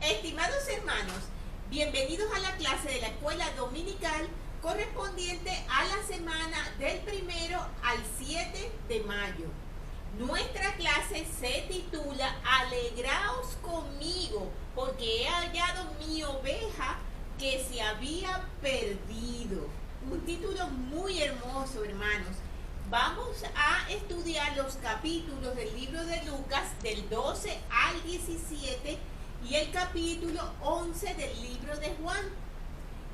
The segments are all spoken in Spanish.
Estimados hermanos, bienvenidos a la clase de la escuela dominical correspondiente a la semana del 1 al 7 de mayo. Nuestra clase se titula Alegraos conmigo, porque he hallado mi oveja que se había perdido. Un título muy hermoso, hermanos. Vamos a estudiar los capítulos del libro de Lucas del 12 al 17 y el capítulo 11 del libro de Juan.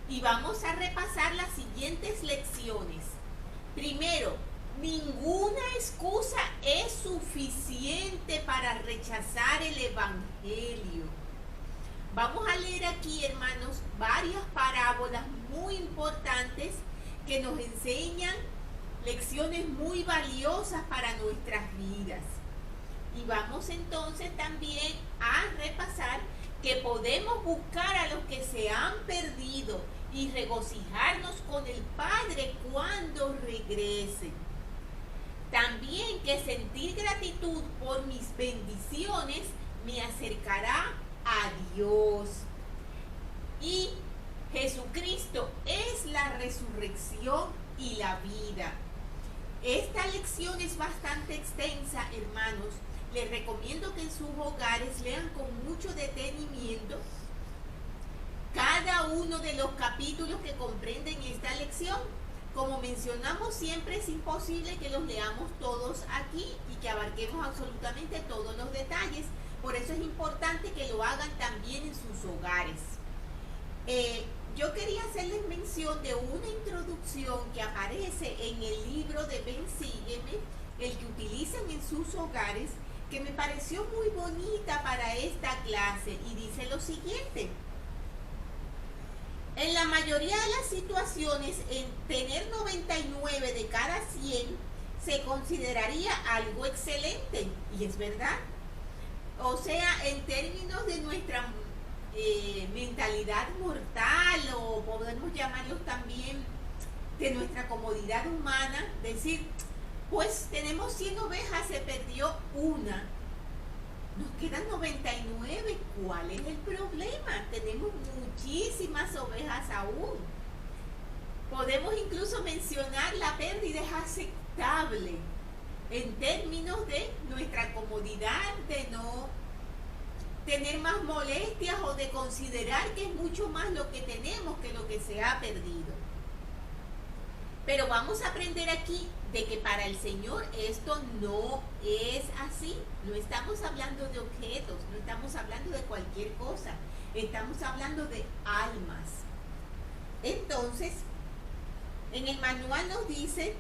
Y vamos a repasar las siguientes lecciones. Primero, ninguna excusa es suficiente para rechazar el evangelio. Vamos a leer aquí, hermanos, varias parábolas muy importantes que nos enseñan lecciones muy valiosas para nuestras vidas. Y vamos entonces también a repasar que podemos buscar a los que se han perdido y regocijarnos con el Padre cuando regresen. También que sentir gratitud por mis bendiciones me acercará a Dios. Y Jesucristo es la resurrección y la vida. Esta lección es bastante extensa, hermanos. Les recomiendo que en sus hogares lean con mucho detenimiento cada uno de los capítulos que comprenden esta lección. Como mencionamos siempre, es imposible que los leamos todos aquí y que abarquemos absolutamente todos los detalles. Por eso es importante que lo hagan también en sus hogares. Yo quería hacerles mención de una introducción que aparece en el libro de Ven, Sígueme, el que utilizan en sus hogares, que me pareció muy bonita para esta clase, y dice lo siguiente: en la mayoría de las situaciones, en tener 99 de cada 100 se consideraría algo excelente, y es verdad. O sea, en términos de nuestra mentalidad mortal, o podemos llamarlos también de nuestra comodidad humana, decir, pues tenemos 100 ovejas, se perdió una, nos quedan 99, ¿cuál es el problema? Tenemos muchísimas ovejas aún. Podemos incluso mencionar la pérdida es aceptable en términos de nuestra comodidad, de no tener más molestias o de considerar que es mucho más lo que tenemos que lo que se ha perdido. Pero vamos a aprender aquí de que para el Señor esto no es así. No estamos hablando de objetos, no estamos hablando de cualquier cosa, estamos hablando de almas. Entonces, en el manual nos dice,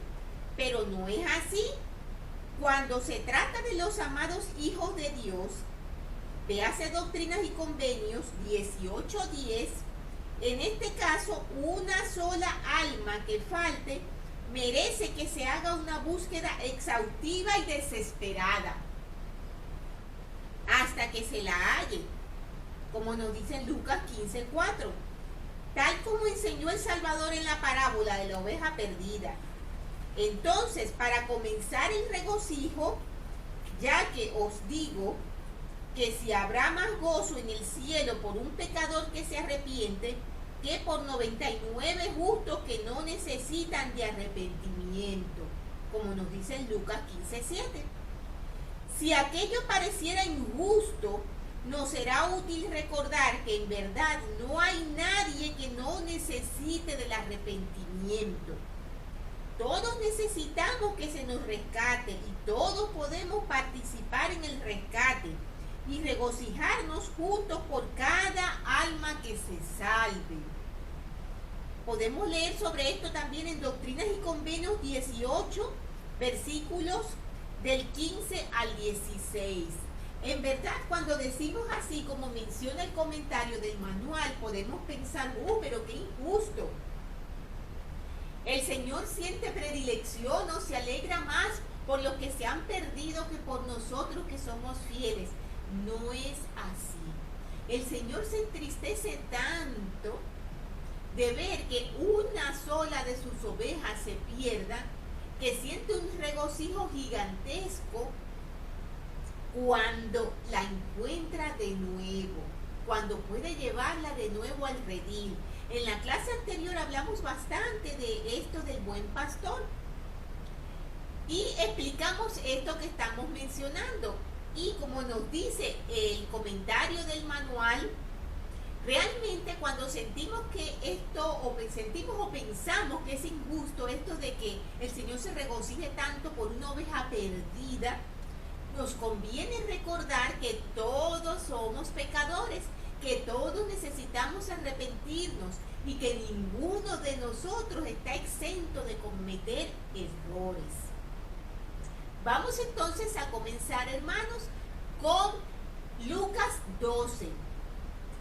pero no es así. Cuando se trata de los amados hijos de Dios, véase Doctrinas y Convenios 18:10, en este caso, una sola alma que falte merece que se haga una búsqueda exhaustiva y desesperada hasta que se la halle, como nos dice en Lucas 15:4, tal como enseñó el Salvador en la parábola de la oveja perdida. Entonces, para comenzar el regocijo, ya que os digo que si habrá más gozo en el cielo por un pecador que se arrepiente que por 99 justos que no necesitan de arrepentimiento, como nos dice en Lucas 15:7. Si aquello pareciera injusto, nos será útil recordar que en verdad no hay nadie que no necesite del arrepentimiento. Todos necesitamos que se nos rescate y todos podemos participar en el rescate y regocijarnos juntos por cada alma que se salve. Podemos leer sobre esto también en Doctrinas y Convenios 18, versículos del 15 al 16. En verdad, cuando decimos así, como menciona el comentario del manual, podemos pensar, pero qué injusto. El Señor siente predilección o se alegra más por los que se han perdido que por nosotros que somos fieles. No es así. El Señor se entristece tanto de ver que una sola de sus ovejas se pierda, que siente un regocijo gigantesco cuando la encuentra de nuevo. cuando puede llevarla de nuevo al redil. En la clase anterior hablamos bastante de esto del buen pastor y explicamos esto que estamos mencionando. Y como nos dice el comentario del manual, realmente cuando sentimos que esto, sentimos o pensamos que es injusto esto de que el Señor se regocije tanto por una oveja perdida, nos conviene recordar que todos somos pecadores, que todos necesitamos arrepentirnos y que ninguno de nosotros está exento de cometer errores. Vamos entonces a comenzar, hermanos, con Lucas 12.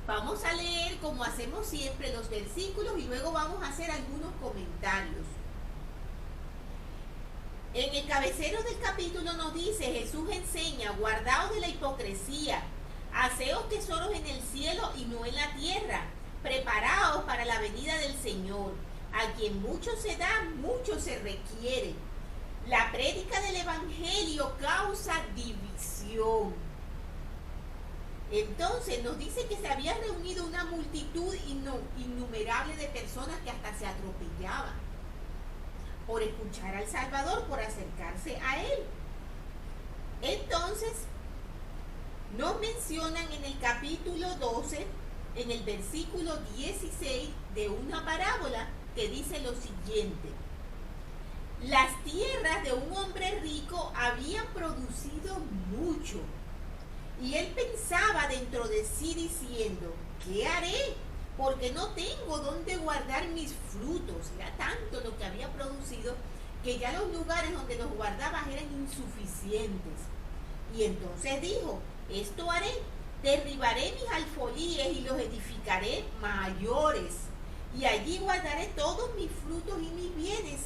Vamos a leer, como hacemos siempre, los versículos y luego vamos a hacer algunos comentarios. En el cabecero del capítulo nos dice: Jesús enseña, guardaos de la hipocresía, haceos tesoros en el cielo y no en la tierra, preparaos para la venida del Señor. A quien mucho se da, mucho se requiere. La prédica del evangelio causa división. Entonces nos dice que se había reunido una multitud innumerable de personas que hasta se atropellaban por escuchar al Salvador, por acercarse a Él. Entonces nos mencionan en el capítulo 12, en el versículo 16, de una parábola que dice lo siguiente: las tierras de un hombre rico habían producido mucho, y él pensaba dentro de sí diciendo: ¿qué haré? Porque no tengo dónde guardar mis frutos. Era tanto lo que había producido que ya los lugares donde los guardaba eran insuficientes. Y entonces dijo: esto haré, derribaré mis alfolíes y los edificaré mayores, y allí guardaré todos mis frutos y mis bienes.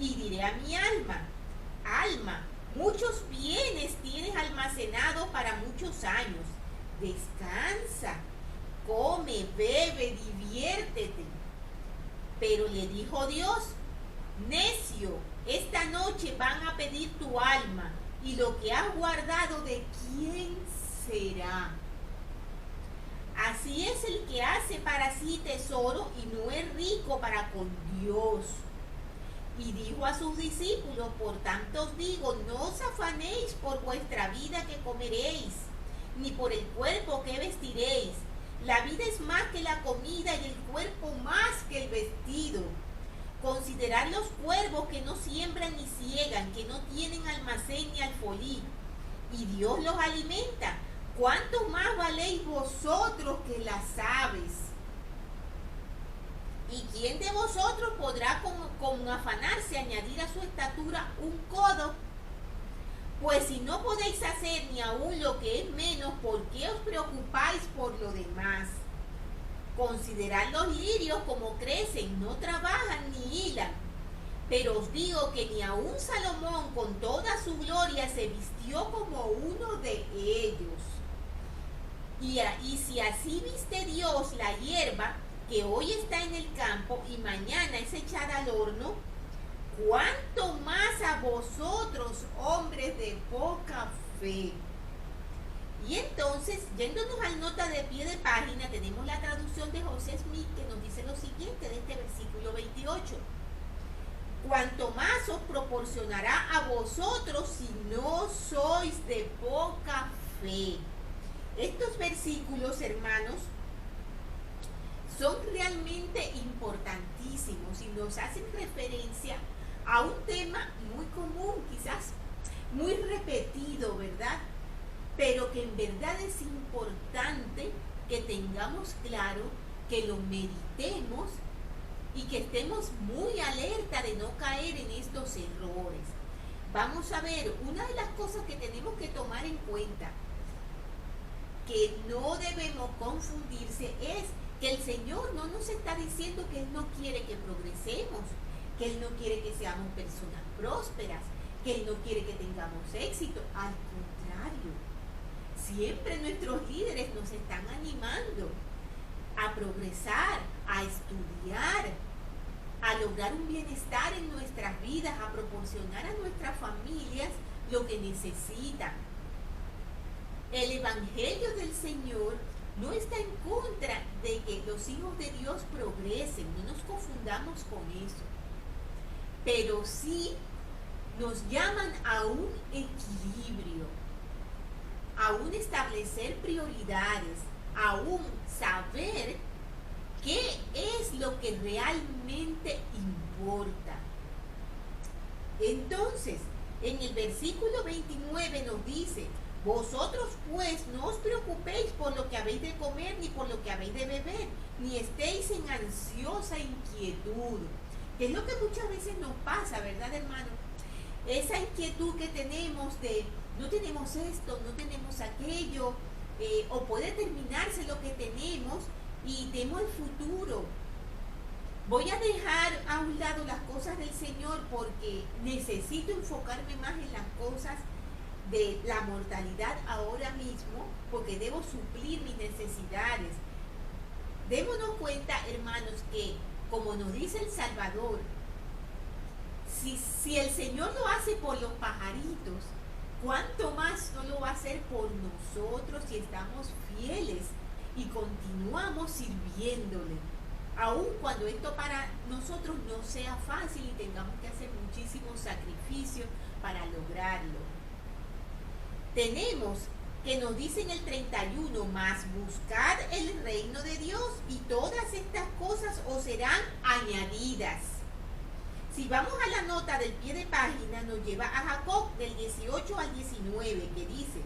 Y diré a mi alma: alma, muchos bienes tienes almacenados para muchos años. Descansa, come, bebe, diviértete. Pero le dijo Dios: necio, esta noche van a pedir tu alma, y lo que has guardado, ¿de quién será? Así es el que hace para sí tesoro y no es rico para con Dios. Y dijo a sus discípulos: por tanto os digo, no os afanéis por vuestra vida que comeréis, ni por el cuerpo que vestiréis. La vida es más que la comida y el cuerpo más que el vestido. Considerad los cuervos que no siembran ni ciegan, que no tienen almacén ni alfolí, y Dios los alimenta. ¿Cuánto más valéis vosotros que las aves? ¿Y quién de vosotros podrá con afanarse añadir a su estatura un codo? Pues si no podéis hacer ni aún lo que es menos, ¿por qué os preocupáis por lo demás? Considerad los lirios como crecen, no trabajan ni hilan. Pero os digo que ni aún Salomón con toda su gloria se vistió como uno de ellos. Y si así viste Dios la hierba, que hoy está en el campo y mañana es echada al horno, ¿cuánto más a vosotros, hombres de poca fe? Y entonces, yéndonos al nota de pie de página, tenemos la traducción de José Smith que nos dice lo siguiente de este versículo 28. Cuanto más os proporcionará a vosotros si no sois de poca fe. Estos versículos, hermanos, son realmente importantísimos y nos hacen referencia a un tema muy común, quizás muy repetido, ¿verdad? Pero que en verdad es importante que tengamos claro, que lo meditemos y que estemos muy alerta de no caer en estos errores. Vamos a ver, una de las cosas que tenemos que tomar en cuenta, que no debemos confundirse, es que el Señor no nos está diciendo que Él no quiere que progresemos, que Él no quiere que seamos personas prósperas, que Él no quiere que tengamos éxito. Al contrario, siempre nuestros líderes nos están animando a progresar, a estudiar, a lograr un bienestar en nuestras vidas, a proporcionar a nuestras familias lo que necesitan. El Evangelio del Señor no está en contra de que los hijos de Dios progresen, no nos confundamos con eso, pero sí nos llaman a un equilibrio, a un establecer prioridades, a un saber qué es lo que realmente importa. Entonces, en el versículo 29 nos dice: vosotros pues no os preocupéis por lo que habéis de comer ni por lo que habéis de beber, ni estéis en ansiosa inquietud. Que es lo que muchas veces nos pasa, ¿verdad, hermano? Esa inquietud que tenemos de no tenemos esto, no tenemos aquello, o puede terminarse lo que tenemos y temo el futuro. Voy a dejar a un lado las cosas del Señor porque necesito enfocarme más en las cosas de la mortalidad ahora mismo, porque debo suplir mis necesidades. Démonos cuenta, hermanos, que como nos dice el Salvador, si el Señor lo hace por los pajaritos, ¿cuánto más no lo va a hacer por nosotros si estamos fieles y continuamos sirviéndole? Aun cuando esto para nosotros no sea fácil y tengamos que hacer muchísimos sacrificios para lograrlo. Tenemos que nos dice en el 31, más buscad el reino de Dios y todas estas cosas os serán añadidas. Si vamos a la nota del pie de página, nos lleva a Jacob del 18 al 19, que dice: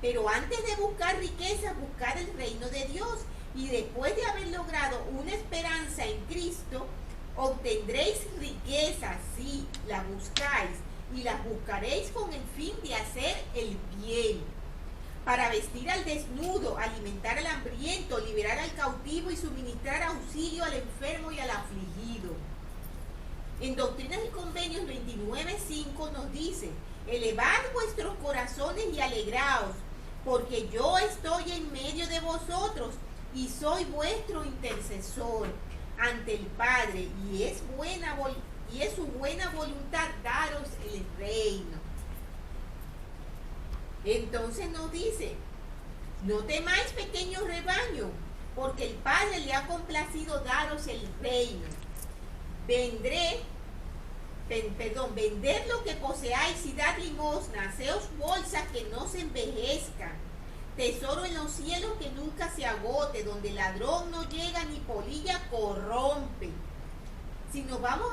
pero antes de buscar riquezas, buscad el reino de Dios, y después de haber logrado una esperanza en Cristo, obtendréis riquezas si las buscáis, y las buscaréis con el fin de hacer el bien, para vestir al desnudo, alimentar al hambriento, liberar al cautivo y suministrar auxilio al enfermo y al afligido. En Doctrinas y Convenios 29:5 nos dice: elevad vuestros corazones y alegraos, porque yo estoy en medio de vosotros y soy vuestro intercesor ante el Padre, y es su buena voluntad daros el reino. Entonces nos dice: no temáis, pequeño rebaño, porque el Padre le ha complacido daros el reino. Vended lo que poseáis y dad limosna, haceos bolsas que no se envejezcan, tesoro en los cielos que nunca se agote, donde ladrón no llega ni polilla corrompe. Si nos vamos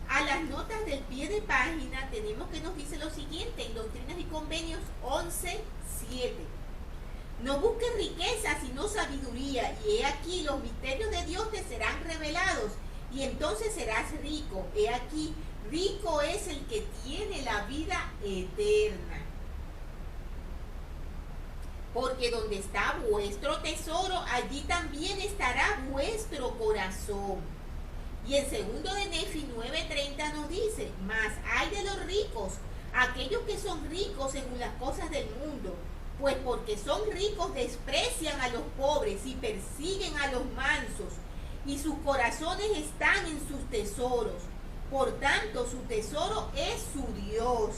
a las notas del pie de página, tenemos que nos dice lo siguiente en Doctrinas y Convenios 11:7. No busques riqueza sino sabiduría, y he aquí los misterios de Dios te serán revelados, y entonces serás rico. He aquí, rico es el que tiene la vida eterna. Porque donde está vuestro tesoro, allí también estará vuestro corazón. Y en 2 de Nefi 9:30 nos dice: mas hay de los ricos, aquellos que son ricos según las cosas del mundo, pues porque son ricos desprecian a los pobres y persiguen a los mansos, y sus corazones están en sus tesoros. Por tanto, su tesoro es su Dios,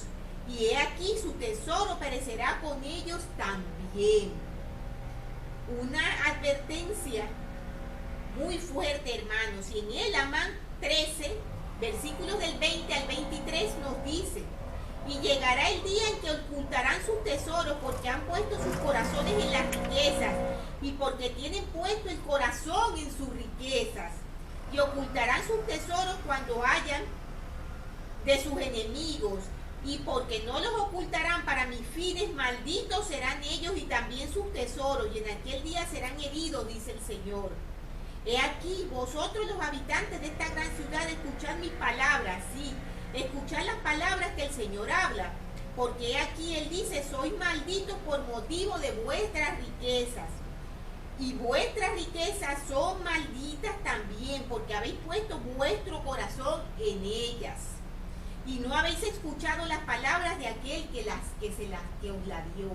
y he aquí su tesoro perecerá con ellos también. Una advertencia muy fuerte, hermanos. Y en el Amán 13, versículos del 20 al 23 nos dice: y llegará el día en que ocultarán sus tesoros, porque han puesto sus corazones en las riquezas, y porque tienen puesto el corazón en sus riquezas. Y ocultarán sus tesoros cuando hayan de sus enemigos, y porque no los ocultarán para mis fines, malditos serán ellos y también sus tesoros, y en aquel día serán heridos, dice el Señor. He aquí, vosotros los habitantes de esta gran ciudad, escuchad mis palabras, sí, escuchad las palabras que el Señor habla, porque aquí Él dice: sois malditos por motivo de vuestras riquezas, y vuestras riquezas son malditas también, porque habéis puesto vuestro corazón en ellas, y no habéis escuchado las palabras de aquel que os la dio.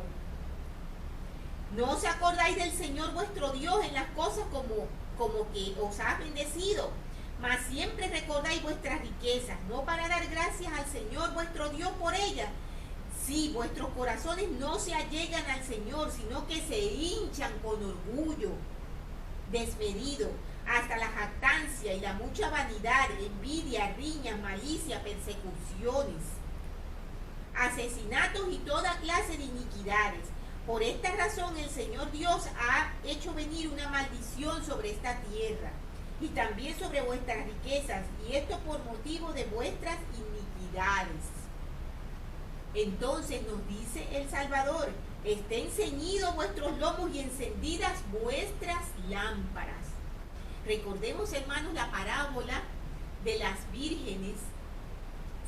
No os acordáis del Señor vuestro Dios en las cosas como que os ha bendecido, mas siempre recordáis vuestras riquezas, no para dar gracias al Señor vuestro Dios por ellas, Sí, vuestros corazones no se allegan al Señor, sino que se hinchan con orgullo desmedido, hasta la jactancia y la mucha vanidad, envidia, riña, malicia, persecuciones, asesinatos y toda clase de iniquidades. Por esta razón el Señor Dios ha hecho venir una maldición sobre esta tierra y también sobre vuestras riquezas, y esto por motivo de vuestras iniquidades. Entonces nos dice el Salvador: estén ceñidos vuestros lomos y encendidas vuestras lámparas. Recordemos, hermanos, la parábola de las vírgenes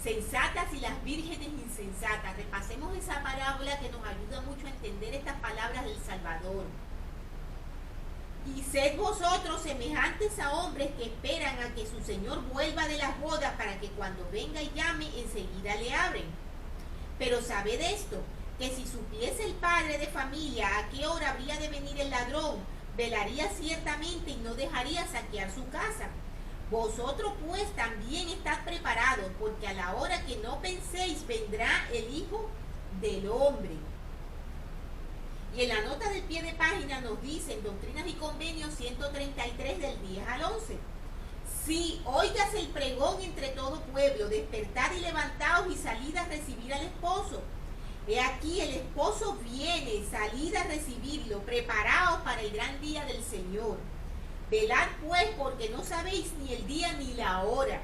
sensatas y las vírgenes insensatas. Repasemos esa parábola que nos ayuda mucho a entender estas palabras del Salvador. Y sed vosotros semejantes a hombres que esperan a que su Señor vuelva de las bodas, para que cuando venga y llame, enseguida le abren. Pero sabed esto, que si supiese el padre de familia a qué hora habría de venir el ladrón, velaría ciertamente y no dejaría saquear su casa. Vosotros pues también estad preparados, porque a la hora que no penséis vendrá el Hijo del Hombre. Y en la nota del pie de página nos dice, en Doctrinas y Convenios 133 del 10 al 11. Sí, oigas el pregón entre todo pueblo, despertad y levantaos y salid a recibir al esposo. He aquí el esposo viene, salid a recibirlo, preparaos para el gran día del Señor. Velad pues, porque no sabéis ni el día ni la hora.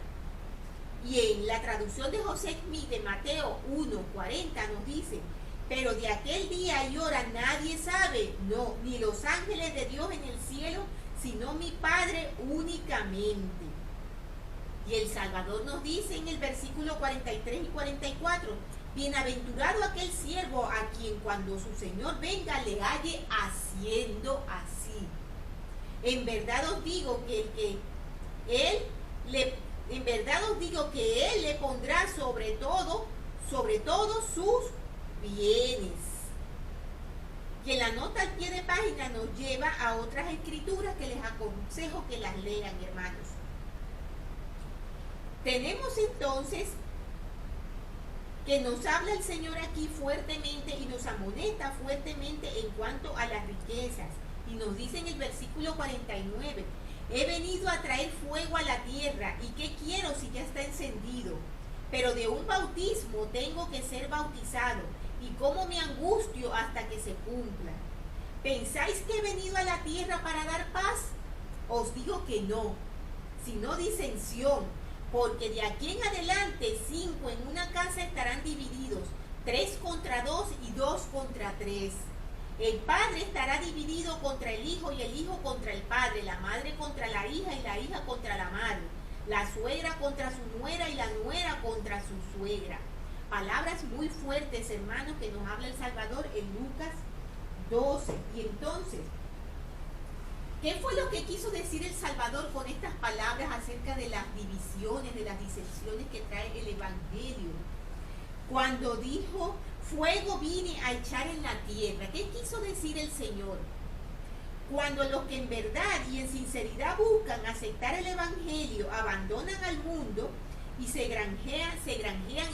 Y en la traducción de José Smith de Mateo 1:40 nos dice: pero de aquel día y hora nadie sabe, no, ni los ángeles de Dios en el cielo, sino mi Padre únicamente. Y el Salvador nos dice en el versículo 43 y 44: bienaventurado aquel siervo a quien cuando su Señor venga le halle haciendo así. En verdad os digo que él le pondrá sobre todo sus bienes. Y en la nota al pie de página nos lleva a otras escrituras que les aconsejo que las lean, hermanos. Tenemos entonces que nos habla el Señor aquí fuertemente y nos amonesta fuertemente en cuanto a las riquezas. Y nos dice en el versículo 49: he venido a traer fuego a la tierra, ¿y qué quiero si ya está encendido? Pero de un bautismo tengo que ser bautizado, y cómo me angustio hasta que se cumpla. ¿Pensáis que he venido a la tierra para dar paz? Os digo que no, sino disensión, porque de aquí en adelante 5 en una casa estarán divididos, 3 contra 2 y 2 contra 3. El padre estará dividido contra el hijo y el hijo contra el padre, la madre contra la hija y la hija contra la madre, la suegra contra su nuera y la nuera contra su suegra. Palabras muy fuertes, hermanos, que nos habla el Salvador en Lucas 12. Y entonces, ¿qué fue lo que quiso decir el Salvador con estas palabras acerca de las divisiones, de las disensiones que trae el Evangelio? Cuando dijo: fuego vine a echar en la tierra, ¿qué quiso decir el Señor? Cuando los que en verdad y en sinceridad buscan aceptar el Evangelio abandonan al mundo y se granjean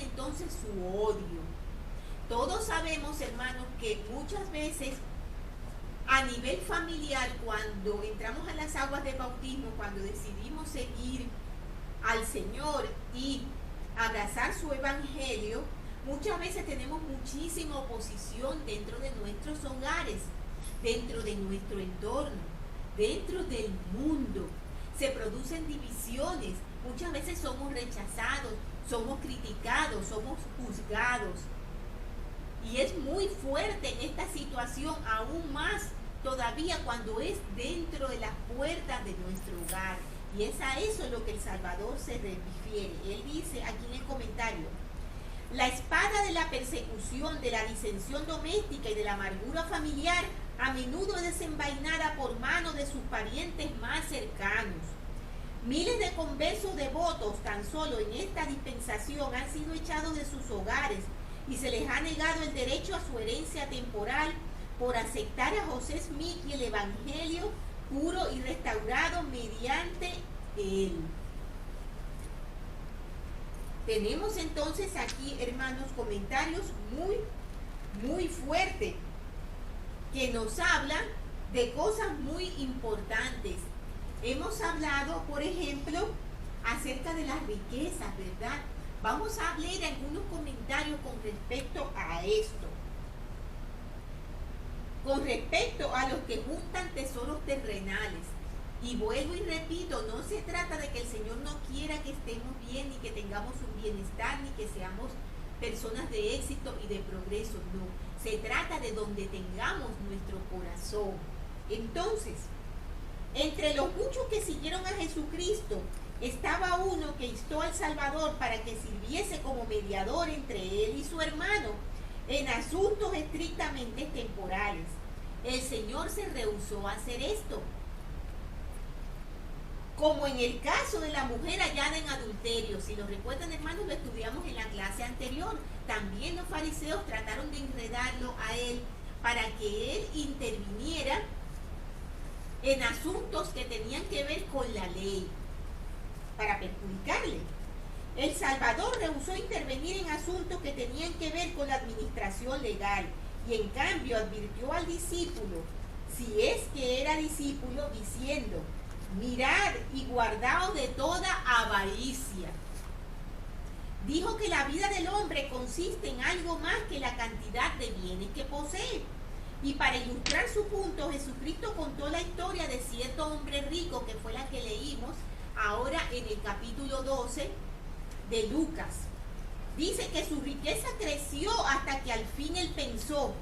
entonces su odio. Todos sabemos, hermanos, que muchas veces a nivel familiar, cuando entramos a las aguas de bautismo, cuando decidimos seguir al Señor y abrazar su Evangelio, muchas veces tenemos muchísima oposición dentro de nuestros hogares, dentro de nuestro entorno, dentro del mundo. Se producen divisiones, muchas veces somos rechazados, somos criticados, somos juzgados. Y es muy fuerte en esta situación, aún más todavía cuando es dentro de las puertas de nuestro hogar. Y es a eso lo que el Salvador se refiere. Él dice aquí en el comentario: la espada de la persecución, de la disensión doméstica y de la amargura familiar a menudo es desenvainada por mano de sus parientes más cercanos. Miles de conversos devotos tan solo en esta dispensación han sido echados de sus hogares y se les ha negado el derecho a su herencia temporal por aceptar a José Smith y el Evangelio puro y restaurado mediante él. Tenemos entonces aquí, hermanos, comentarios muy fuertes que nos hablan de cosas muy importantes. Hemos hablado, por ejemplo, acerca de las riquezas, ¿verdad? Vamos a leer algunos comentarios con respecto a esto. Con respecto a los que juntan tesoros terrenales. Y vuelvo y repito, no se trata de que el Señor no quiera que estemos bien, ni que tengamos un bienestar, ni que seamos personas de éxito y de progreso, no. Se trata de donde tengamos nuestro corazón. Entonces, entre los muchos que siguieron a Jesucristo, estaba uno que instó al Salvador para que sirviese como mediador entre él y su hermano en asuntos estrictamente temporales. El Señor se rehusó a hacer esto. Como en el caso de la mujer hallada en adulterio, si lo recuerdan, hermanos, lo estudiamos en la clase anterior. También los fariseos trataron de enredarlo a él para que él interviniera en asuntos que tenían que ver con la ley, para perjudicarle. El Salvador rehusó intervenir en asuntos que tenían que ver con la administración legal y en cambio advirtió al discípulo, si es que era discípulo, diciendo: mirad y guardaos de toda avaricia. Dijo que la vida del hombre consiste en algo más que la cantidad de bienes que posee. Y para ilustrar su punto, Jesucristo contó la historia de cierto hombre rico, que fue la que leímos ahora en el capítulo 12 de Lucas. Dice que su riqueza creció hasta que al fin él pensó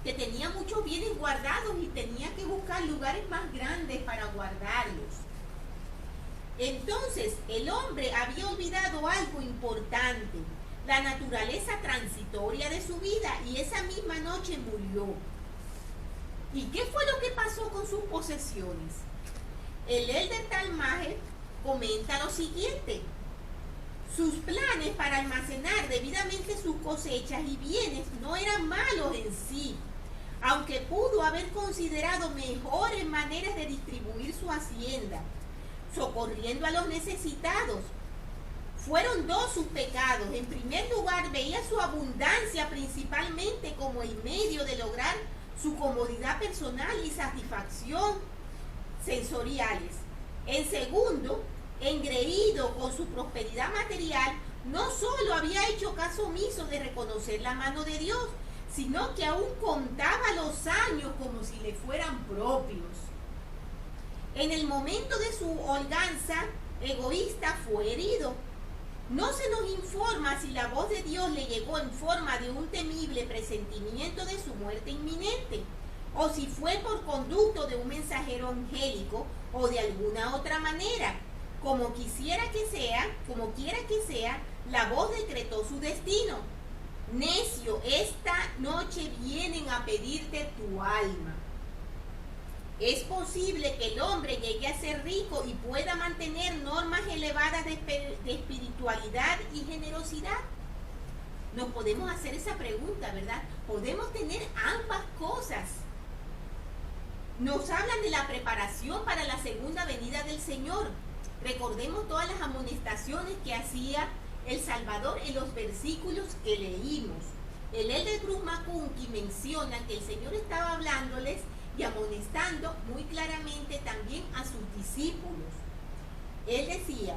que tenía muchos bienes guardados y tenía que buscar lugares más grandes para guardarlos. Entonces el hombre había olvidado algo importante, la naturaleza transitoria de su vida, y esa misma noche murió. ¿Y qué fue lo que pasó con sus posesiones? El Elder Talmage comenta lo siguiente: sus planes para almacenar debidamente sus cosechas y bienes no eran malos en sí, aunque pudo haber considerado mejores maneras de distribuir su hacienda, socorriendo a los necesitados. Fueron dos sus pecados. En primer lugar, veía su abundancia principalmente como el medio de lograr su comodidad personal y satisfacción sensoriales. En segundo, engreído con su prosperidad material, no solo había hecho caso omiso de reconocer la mano de Dios, sino que aún contaba los años como si le fueran propios. En el momento de su holganza egoísta fue herido. No se nos informa si la voz de Dios le llegó en forma de un temible presentimiento de su muerte inminente, o si fue por conducto de un mensajero angélico o de alguna otra manera. Como quiera que sea, la voz decretó su destino. Necio, esta noche vienen a pedirte tu alma. Es posible que el hombre llegue a ser rico y pueda mantener normas elevadas de espiritualidad y generosidad. Nos podemos hacer esa pregunta, ¿verdad? Podemos tener ambas cosas. Nos hablan de la preparación para la segunda venida del Señor. Recordemos todas las amonestaciones que hacía el Salvador en los versículos que leímos. El Elder Bruce McConkie menciona que el Señor estaba hablándoles y amonestando muy claramente también a sus discípulos. Él decía,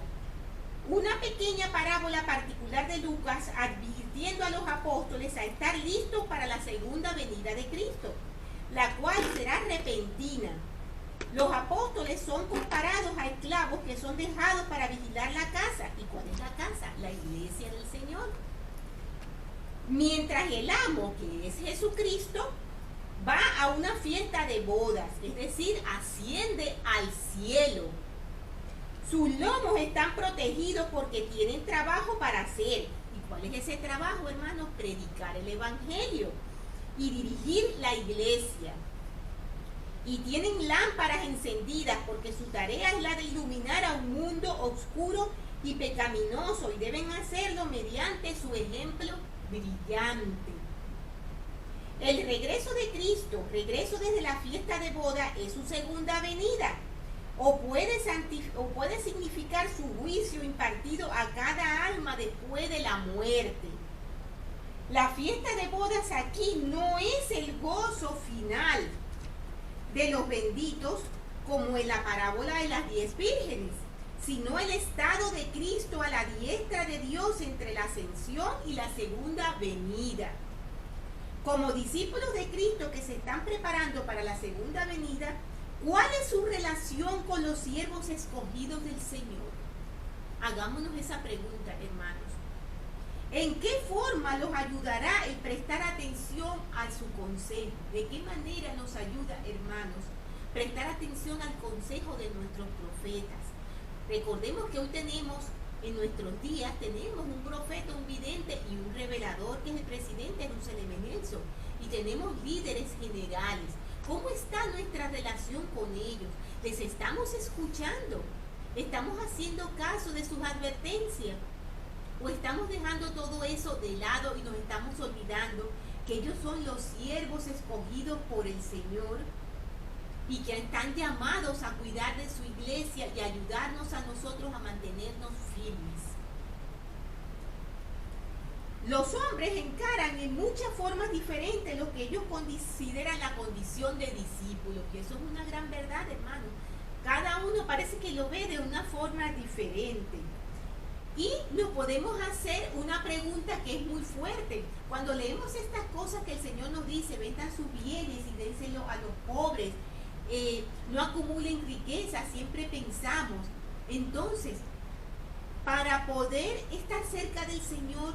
una pequeña parábola particular de Lucas advirtiendo a los apóstoles a estar listos para la segunda venida de Cristo, la cual será repentina. Los apóstoles son comparados a esclavos que son dejados para vigilar la casa. ¿Y cuál es la casa? La iglesia del Señor. Mientras el amo, que es Jesucristo, va a una fiesta de bodas, es decir, asciende al cielo. Sus lomos están protegidos porque tienen trabajo para hacer. ¿Y cuál es ese trabajo, hermanos? Predicar el evangelio y dirigir la iglesia. Y tienen lámparas encendidas porque su tarea es la de iluminar a un mundo oscuro y pecaminoso, y deben hacerlo mediante su ejemplo brillante. El regreso de Cristo, regreso desde la fiesta de boda, es su segunda venida. o puede significar su juicio impartido a cada alma después de la muerte. La fiesta de bodas aquí no es el gozo final de los benditos como en la parábola de las 10 vírgenes, sino el estado de Cristo a la diestra de Dios entre la ascensión y la segunda venida. Como discípulos de Cristo que se están preparando para la segunda venida, ¿cuál es su relación con los siervos escogidos del Señor? Hagámonos esa pregunta, hermanos. ¿En qué forma los ayudará el prestar atención a su consejo? ¿De qué manera nos ayuda, hermanos, prestar atención al consejo de nuestros profetas? Recordemos que hoy tenemos, en nuestros días, tenemos un profeta, un vidente y un revelador, que es el presidente Jerusalén Nelson, y tenemos líderes generales. ¿Cómo está nuestra relación con ellos? ¿Les estamos escuchando? ¿Estamos haciendo caso de sus advertencias? ¿O estamos dejando todo eso de lado y nos estamos olvidando que ellos son los siervos escogidos por el Señor y que están llamados a cuidar de su iglesia y ayudarnos a nosotros a mantenernos firmes? Los hombres encaran en muchas formas diferentes lo que ellos consideran la condición de discípulos, y eso es una gran verdad, hermano. Cada uno parece que lo ve de una forma diferente. Y nos podemos hacer una pregunta que es muy fuerte. Cuando leemos estas cosas que el Señor nos dice, vendan sus bienes y dénselo a los pobres, no acumulen riqueza, siempre pensamos. Entonces, para poder estar cerca del Señor,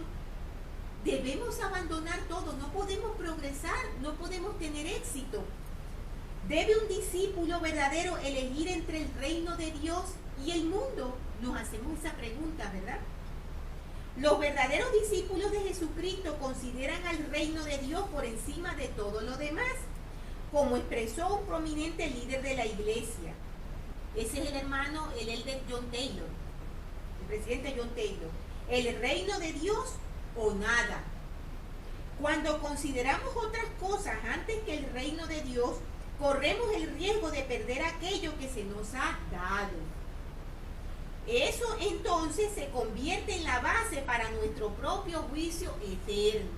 debemos abandonar todo, no podemos progresar, no podemos tener éxito. ¿Debe un discípulo verdadero elegir entre el reino de Dios y el mundo? Nos hacemos esa pregunta, ¿verdad? Los verdaderos discípulos de Jesucristo consideran al reino de Dios por encima de todo lo demás, como expresó un prominente líder de la iglesia. Ese es el hermano, el elder John Taylor, el presidente John Taylor. El reino de Dios o nada. Cuando consideramos otras cosas antes que el reino de Dios, corremos el riesgo de perder aquello que se nos ha dado. Eso entonces se convierte en la base para nuestro propio juicio eterno.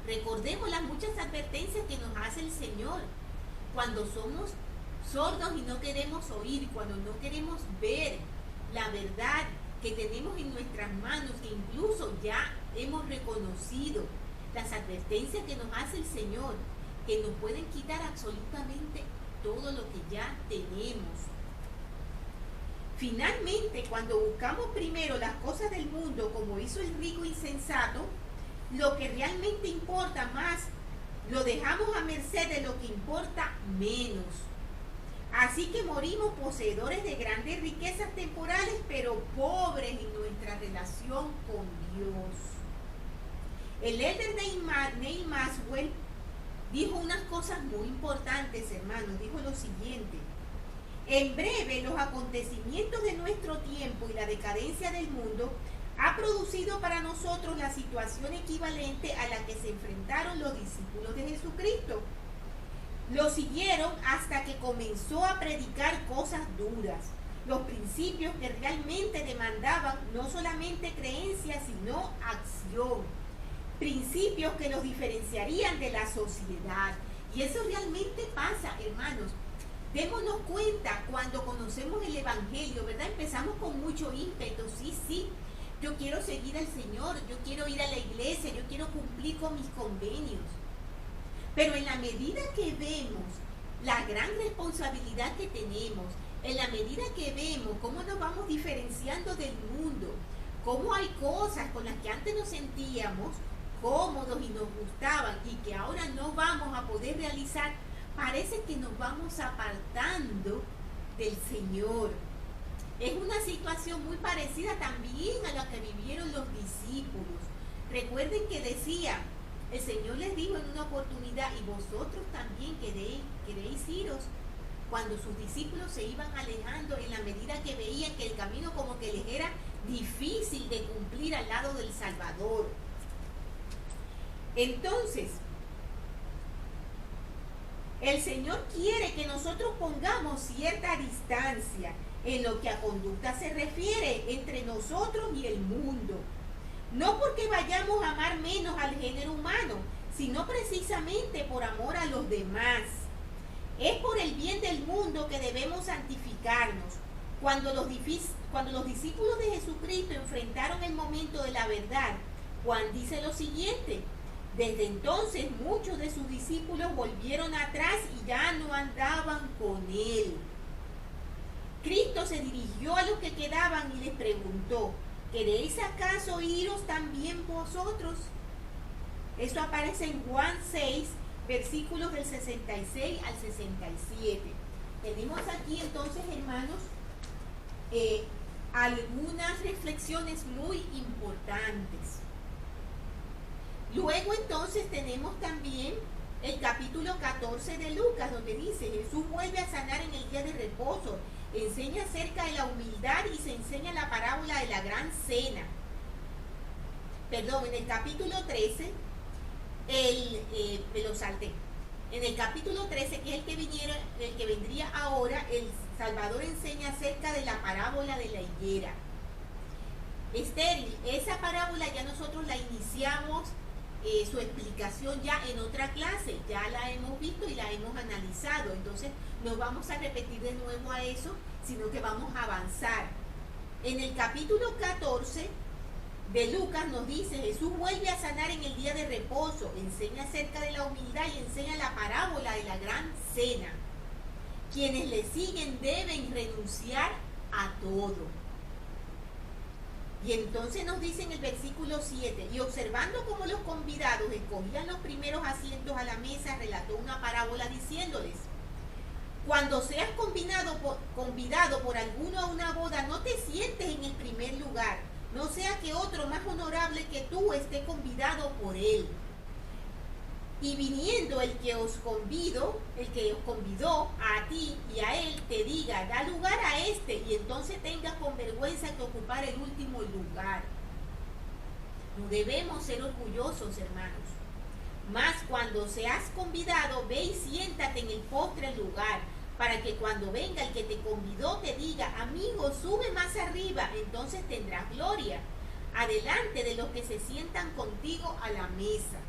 Recordemos las muchas advertencias que nos hace el Señor. Cuando somos sordos y no queremos oír, cuando no queremos ver la verdad que tenemos en nuestras manos, que incluso ya hemos reconocido, las advertencias que nos hace el Señor, que nos pueden quitar absolutamente todo lo que ya tenemos. Finalmente, cuando buscamos primero las cosas del mundo, como hizo el rico insensato, lo que realmente importa más, lo dejamos a merced de lo que importa menos. Así que morimos poseedores de grandes riquezas temporales, pero pobres en nuestra relación con Dios. El elder Neil Maxwell dijo unas cosas muy importantes, hermanos. Dijo lo siguiente: en breve, los acontecimientos de nuestro tiempo y la decadencia del mundo ha producido para nosotros la situación equivalente a la que se enfrentaron los discípulos de Jesucristo. Lo siguieron hasta que comenzó a predicar cosas duras, los principios que realmente demandaban no solamente creencia, sino acción, principios que los diferenciarían de la sociedad. Y eso realmente pasa, hermanos. Démonos cuenta cuando conocemos el Evangelio, ¿verdad? Empezamos con mucho ímpetu, sí, yo quiero seguir al Señor, yo quiero ir a la iglesia, yo quiero cumplir con mis convenios. Pero en la medida que vemos la gran responsabilidad que tenemos, en la medida que vemos cómo nos vamos diferenciando del mundo, cómo hay cosas con las que antes nos sentíamos cómodos y nos gustaban y que ahora no vamos a poder realizar, parece que nos vamos apartando del Señor. Es una situación muy parecida también a la que vivieron los discípulos. Recuerden que decía, el Señor les dijo en una oportunidad, y vosotros también queréis iros. Cuando sus discípulos se iban alejando en la medida que veían que el camino como que les era difícil de cumplir al lado del Salvador. Entonces, El Señor quiere que nosotros pongamos cierta distancia en lo que a conducta se refiere entre nosotros y el mundo. No porque vayamos a amar menos al género humano, sino precisamente por amor a los demás. Es por el bien del mundo que debemos santificarnos. Cuando los discípulos de Jesucristo enfrentaron el momento de la verdad, Juan dice lo siguiente: desde entonces muchos de sus discípulos volvieron atrás y ya no andaban con él. Cristo se dirigió a los que quedaban y les preguntó: ¿queréis acaso iros también vosotros? Esto aparece en Juan 6, versículos del 66 al 67. Tenemos aquí entonces, hermanos, algunas reflexiones muy importantes. Luego entonces tenemos también el capítulo 14 de Lucas, donde dice: Jesús vuelve a sanar en el día de reposo, enseña acerca de la humildad y se enseña la parábola de la gran cena. Perdón, en el capítulo 13, me lo salté. En el capítulo 13, que es el que vendría ahora, el Salvador enseña acerca de la parábola de la higuera. Estéril, esa parábola ya nosotros la iniciamos, su explicación ya en otra clase, ya la hemos visto y la hemos analizado, entonces no vamos a repetir de nuevo a eso, sino que vamos a avanzar. En el capítulo 14 de Lucas nos dice: Jesús vuelve a sanar en el día de reposo, enseña acerca de la humildad y enseña la parábola de la gran cena. Quienes le siguen deben renunciar a todo. Y entonces nos dice en el versículo 7: y observando cómo los convidados escogían los primeros asientos a la mesa, relató una parábola diciéndoles: cuando seas convidado por alguno a una boda, no te sientes en el primer lugar, no sea que otro más honorable que tú esté convidado por él. Y viniendo el que os convidó a ti y a él, te diga: da lugar a este, y entonces tengas con vergüenza que ocupar el último lugar. No debemos ser orgullosos, hermanos. Mas cuando seas convidado, ve y siéntate en el postre lugar, para que cuando venga el que te convidó te diga: amigo, sube más arriba, entonces tendrás gloria adelante de los que se sientan contigo a la mesa.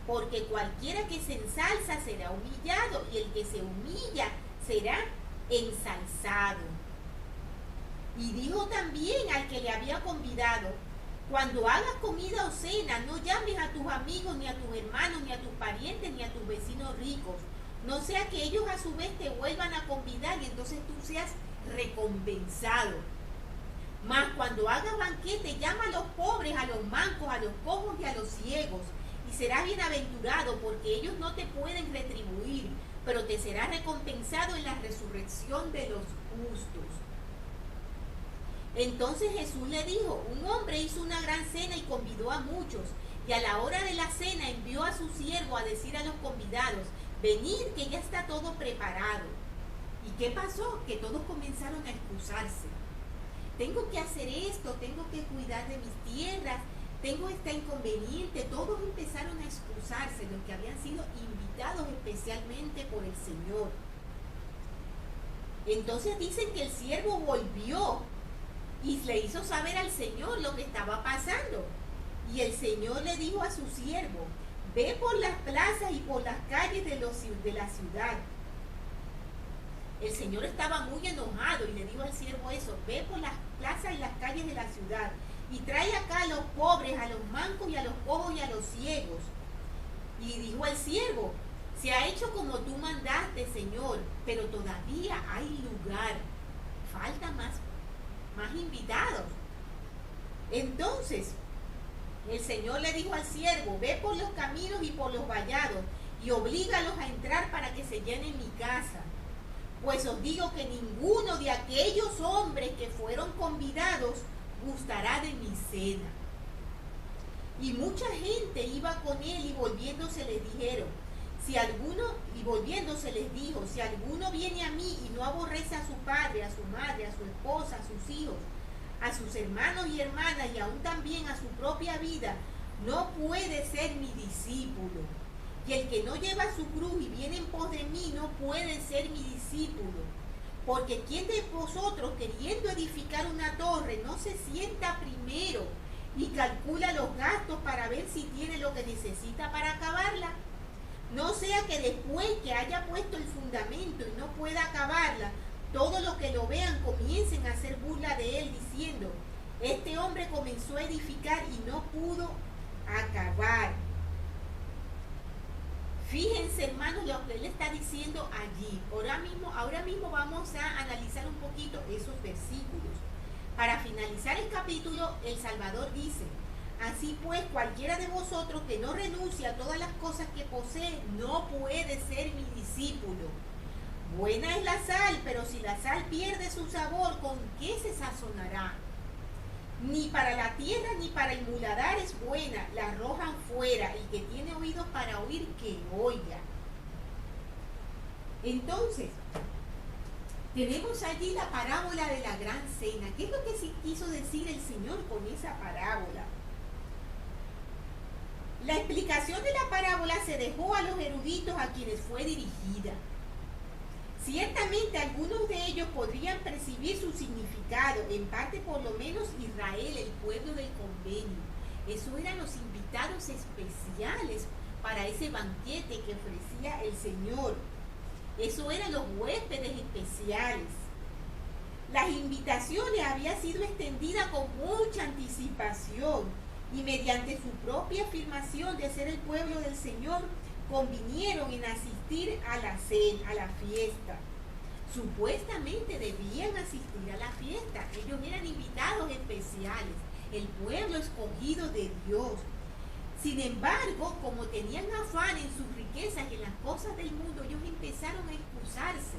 Porque cualquiera que se ensalza será humillado, y el que se humilla será ensalzado. Y dijo también al que le había convidado: cuando hagas comida o cena, no llames a tus amigos, ni a tus hermanos, ni a tus parientes, ni a tus vecinos ricos, no sea que ellos a su vez te vuelvan a convidar y entonces tú seas recompensado. Mas cuando hagas banquete, llama a los pobres, a los mancos, a los cojos y a los ciegos, y serás bienaventurado, porque ellos no te pueden retribuir, pero te será recompensado en la resurrección de los justos. Entonces Jesús le dijo: un hombre hizo una gran cena y convidó a muchos, y a la hora de la cena envió a su siervo a decir a los convidados: venid, que ya está todo preparado. ¿Y qué pasó? Que todos comenzaron a excusarse. Tengo que hacer esto, tengo que cuidar de mis tierras, tengo este inconveniente. Todos empezaron a excusarse, los que habían sido invitados especialmente por el Señor. Entonces dicen que el siervo volvió y le hizo saber al Señor lo que estaba pasando. Y el Señor le dijo a su siervo: ve por las plazas y por las calles de la ciudad. El Señor estaba muy enojado y le dijo al siervo eso: ve por las plazas y las calles de la ciudad y trae acá a los pobres, a los mancos y a los cojos y a los ciegos. Y dijo al siervo: se ha hecho como tú mandaste, Señor, pero todavía hay lugar, falta más invitados. Entonces el Señor le dijo al siervo: ve por los caminos y por los vallados y oblígalos a entrar para que se llenen mi casa. Pues os digo que ninguno de aquellos hombres que fueron convidados gustará de mi cena. Y mucha gente iba con él, y volviéndose les dijo: si alguno viene a mí y no aborrece a su padre, a su madre, a su esposa, a sus hijos, a sus hermanos y hermanas, y aún también a su propia vida, no puede ser mi discípulo. Y el que no lleva su cruz y viene en pos de mí no pueden ser mi discípulo. Porque ¿quién de vosotros, queriendo edificar una torre, no se sienta primero y calcula los gastos para ver si tiene lo que necesita para acabarla? No sea que después que haya puesto el fundamento y no pueda acabarla, todos los que lo vean comiencen a hacer burla de él diciendo: este hombre comenzó a edificar y no pudo acabar. Fíjense, hermanos, lo que él está diciendo allí. Ahora mismo vamos a analizar un poquito esos versículos. Para finalizar el capítulo, el Salvador dice: así pues, cualquiera de vosotros que no renuncie a todas las cosas que posee, no puede ser mi discípulo. Buena es la sal, pero si la sal pierde su sabor, ¿con qué se sazonará? Ni para la tierra ni para el muladar es buena, la arrojan fuera. El que tiene oídos para oír, que oiga. Entonces, tenemos allí la parábola de la gran cena. ¿Qué es lo que sí quiso decir el Señor con esa parábola? La explicación de la parábola se dejó a los eruditos a quienes fue dirigida. Ciertamente algunos de ellos podrían percibir su significado, en parte por lo menos Israel, el pueblo del convenio. Eso eran los invitados especiales para ese banquete que ofrecía el Señor. Eso eran los huéspedes especiales. Las invitaciones habían sido extendidas con mucha anticipación y mediante su propia afirmación de ser el pueblo del Señor, convinieron en asistir a la cena, a la fiesta. Supuestamente debían asistir a la fiesta. Ellos eran invitados especiales, el pueblo escogido de Dios. Sin embargo, como tenían afán en sus riquezas y en las cosas del mundo, ellos empezaron a excusarse.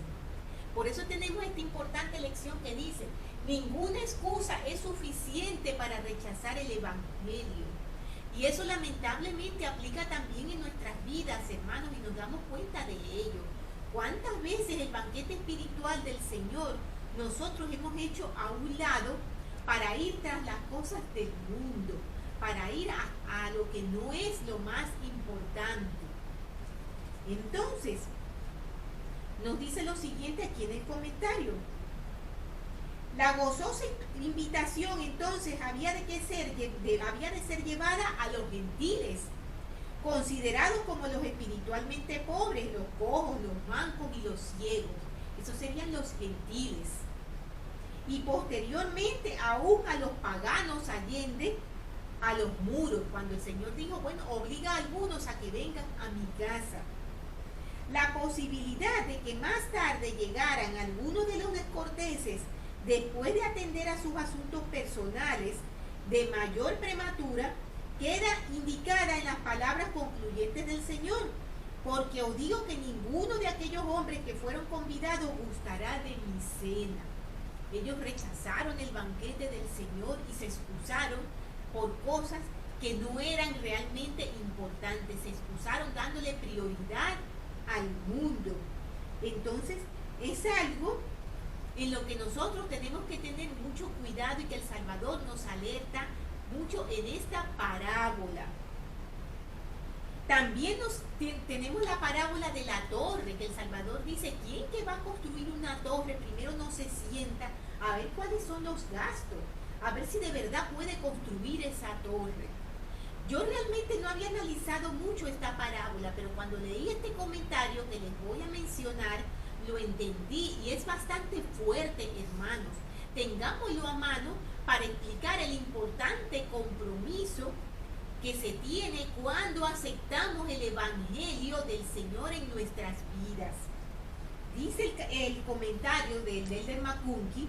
Por eso tenemos esta importante lección que dice: ninguna excusa es suficiente para rechazar el Evangelio. Y eso lamentablemente aplica también en nuestras vidas, hermanos, y nos damos cuenta de ello. ¿Cuántas veces el banquete espiritual del Señor nosotros hemos hecho a un lado para ir tras las cosas del mundo, para ir a lo que no es lo más importante? Entonces, nos dice lo siguiente aquí en el comentario. La gozosa invitación entonces había de ser llevada a los gentiles, considerados como los espiritualmente pobres, los cojos, los mancos y los ciegos. Esos serían los gentiles. Y posteriormente aún a los paganos allende a los muros, cuando el Señor dijo: bueno, obliga a algunos a que vengan a mi casa. La posibilidad de que más tarde llegaran algunos de los descorteses después de atender a sus asuntos personales de mayor prematura, queda indicada en las palabras concluyentes del Señor: porque os digo que ninguno de aquellos hombres que fueron convidados gustará de mi cena. Ellos rechazaron el banquete del Señor y se excusaron por cosas que no eran realmente importantes. Se excusaron dándole prioridad al mundo. Entonces, es algo en lo que nosotros tenemos que tener mucho cuidado y que el Salvador nos alerta mucho en esta parábola. También tenemos la parábola de la torre, que el Salvador dice: ¿quién que va a construir una torre primero no se sienta a ver cuáles son los gastos, a ver si de verdad puede construir esa torre? Yo realmente no había analizado mucho esta parábola, pero cuando leí este comentario que les voy a mencionar, lo entendí y es bastante fuerte, hermanos. Tengámoslo a mano para explicar el importante compromiso que se tiene cuando aceptamos el Evangelio del Señor en nuestras vidas. Dice el comentario del Elder McCunkie: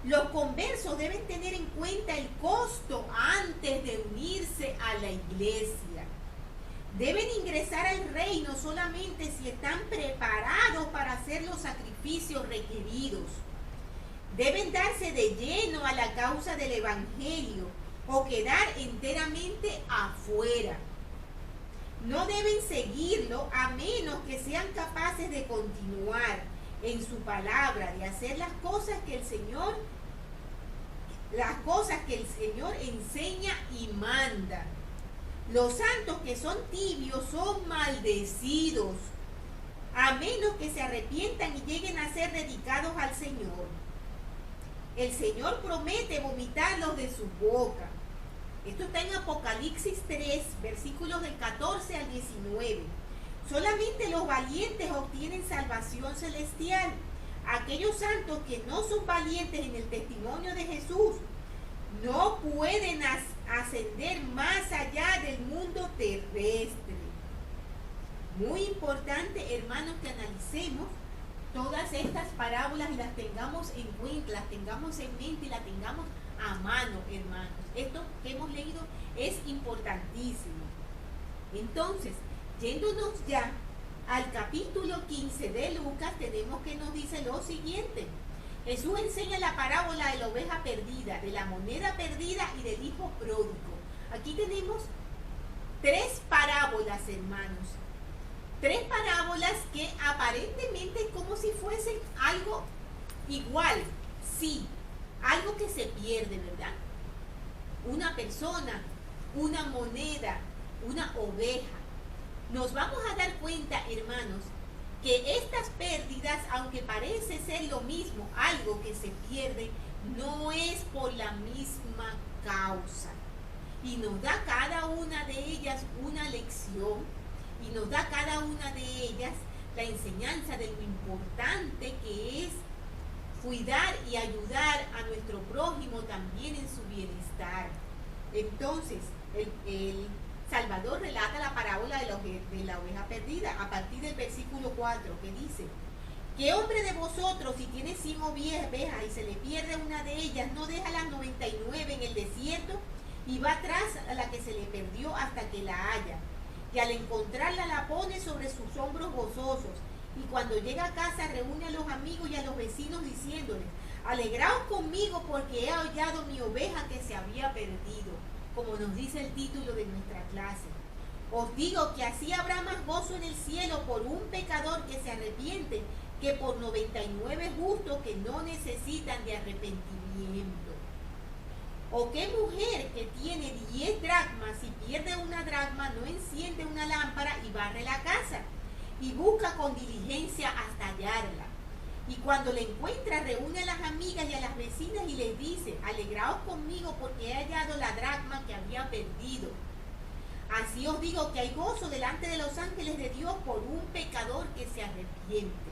los conversos deben tener en cuenta el costo antes de unirse a la iglesia. Deben ingresar al reino solamente si están preparados para hacer los sacrificios requeridos. Deben darse de lleno a la causa del Evangelio o quedar enteramente afuera. No deben seguirlo a menos que sean capaces de continuar en su palabra, de hacer las cosas que el Señor enseña y manda. Los santos que son tibios son maldecidos. a menos que se arrepientan y lleguen a ser dedicados al Señor. El Señor promete vomitarlos de su boca. Esto está en Apocalipsis 3, versículos del 14 al 19. Solamente los valientes obtienen salvación celestial. Aquellos santos que no son valientes en el testimonio de Jesús no pueden ascender más allá del mundo terrestre. Muy importante, hermanos, que analicemos todas estas parábolas y las tengamos en cuenta, las tengamos en mente y las tengamos a mano, hermanos. Esto que hemos leído es importantísimo. Entonces, yéndonos ya al capítulo 15 de Lucas, tenemos que nos dice lo siguiente. Jesús enseña la parábola de la oveja perdida, de la moneda perdida y del hijo pródigo. Aquí tenemos tres parábolas, hermanos. Tres parábolas que aparentemente como si fuesen algo igual. Sí, algo que se pierde, ¿verdad? Una persona, una moneda, una oveja. Nos vamos a dar cuenta, hermanos, que estas pérdidas, aunque parece ser lo mismo, algo que se pierde, no es por la misma causa. Y nos da cada una de ellas una lección, y nos da cada una de ellas la enseñanza de lo importante que es cuidar y ayudar a nuestro prójimo también en su bienestar. Entonces, el Salvador relata la parábola de la oveja perdida a partir del versículo 4, que dice: ¿qué hombre de vosotros, si tiene 100 ovejas y se le pierde una de ellas, no deja las 99 en el desierto y va atrás a la que se le perdió hasta que la haya? Y al encontrarla la pone sobre sus hombros gozosos, y cuando llega a casa reúne a los amigos y a los vecinos diciéndoles: alegraos conmigo porque he hallado mi oveja que se había perdido, como nos dice el título de nuestra clase. Os digo que así habrá más gozo en el cielo por un pecador que se arrepiente que por 99 justos que no necesitan de arrepentimiento. ¿O qué mujer que tiene 10 dracmas y pierde una dracma no enciende una lámpara y barre la casa y busca con diligencia hasta hallarla? Y cuando la encuentra reúne a las amigas y a las vecinas y les dice: alegraos conmigo porque he hallado la dracma que había perdido. Así os digo que hay gozo delante de los ángeles de Dios por un pecador que se arrepiente.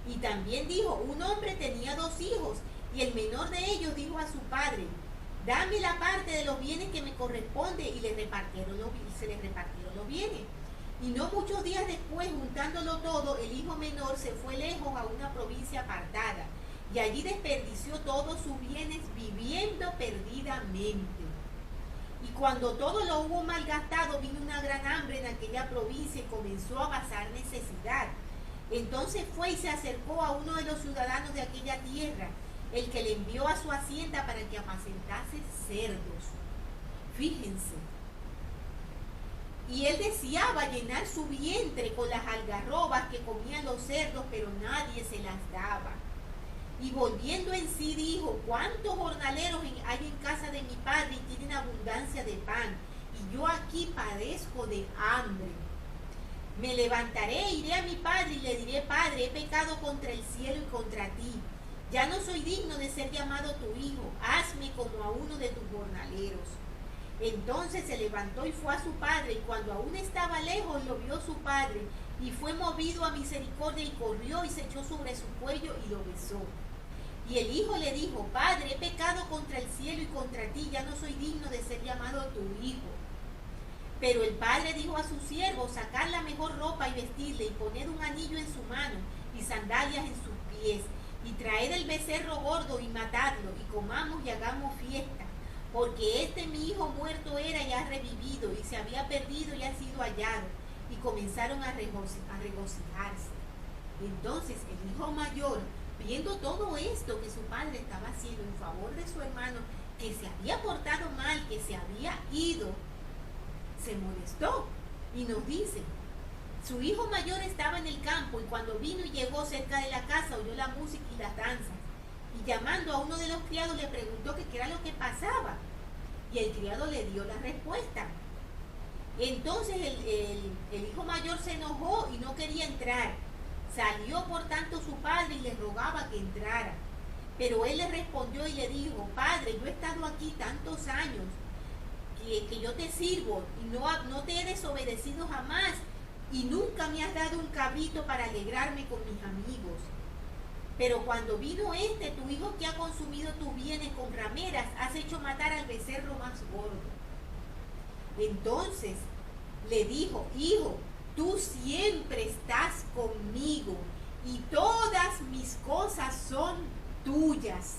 Y también dijo: un hombre tenía 2 hijos, y el menor de ellos dijo a su padre: dame la parte de los bienes que me corresponde, y se les repartieron los bienes. Y no muchos días después, juntándolo todo, el hijo menor se fue lejos a una provincia apartada, y allí desperdició todos sus bienes viviendo perdidamente. Y cuando todo lo hubo malgastado, vino una gran hambre en aquella provincia y comenzó a pasar necesidad. Entonces fue y se acercó a uno de los ciudadanos de aquella tierra, el que le envió a su hacienda para que apacentase cerdos. Fíjense. Y él deseaba llenar su vientre con las algarrobas que comían los cerdos, pero nadie se las daba. Y volviendo en sí dijo: ¿cuántos jornaleros hay en casa de mi padre y tienen abundancia de pan? Y yo aquí padezco de hambre. Me levantaré e iré a mi padre y le diré: Padre, he pecado contra el cielo y contra ti. Ya no soy digno de ser llamado tu hijo. Hazme como a uno de tus jornaleros. Entonces se levantó y fue a su padre, y cuando aún estaba lejos lo vio su padre, y fue movido a misericordia, y corrió y se echó sobre su cuello y lo besó. Y el hijo le dijo: Padre, he pecado contra el cielo y contra ti, ya no soy digno de ser llamado tu hijo. Pero el padre dijo a sus siervos: sacad la mejor ropa y vestidle, y poned un anillo en su mano y sandalias en sus pies, y traed el becerro gordo y matadlo, y comamos y hagamos fiesta. Porque mi hijo muerto era y ha revivido, y se había perdido y ha sido hallado. Y comenzaron a regocijarse. Entonces el hijo mayor, viendo todo esto que su padre estaba haciendo en favor de su hermano, que se había portado mal, que se había ido, se molestó y nos dice: su hijo mayor estaba en el campo, y cuando vino y llegó cerca de la casa, oyó la música y las danzas. Y llamando a uno de los criados le preguntó que qué era lo que pasaba. Y el criado le dio la respuesta. Entonces el hijo mayor se enojó y no quería entrar. Salió por tanto su padre y le rogaba que entrara. Pero él le respondió y le dijo: Padre, yo he estado aquí tantos años que yo te sirvo y no te he desobedecido jamás, y nunca me has dado un cabrito para alegrarme con mis amigos. Pero cuando vino tu hijo que ha consumido tus bienes con rameras, has hecho matar al becerro más gordo. Entonces le dijo: Hijo, tú siempre estás conmigo y todas mis cosas son tuyas.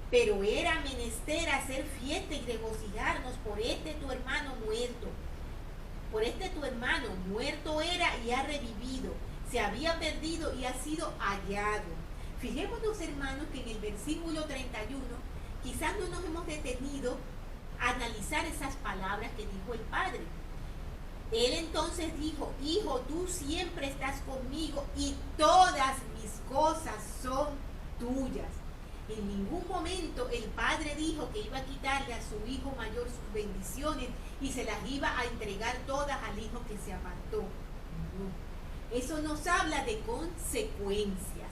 Pero era menester hacer fiesta y regocijarnos por tu hermano muerto. Por tu hermano muerto era y ha revivido. Se había perdido y ha sido hallado. Fijémonos, hermanos, que en el versículo 31 quizás no nos hemos detenido a analizar esas palabras que dijo el Padre. Él entonces dijo: Hijo, tú siempre estás conmigo y todas mis cosas son tuyas. En ningún momento el Padre dijo que iba a quitarle a su hijo mayor sus bendiciones y se las iba a entregar todas al hijo que se apartó. No. Eso nos habla de consecuencias.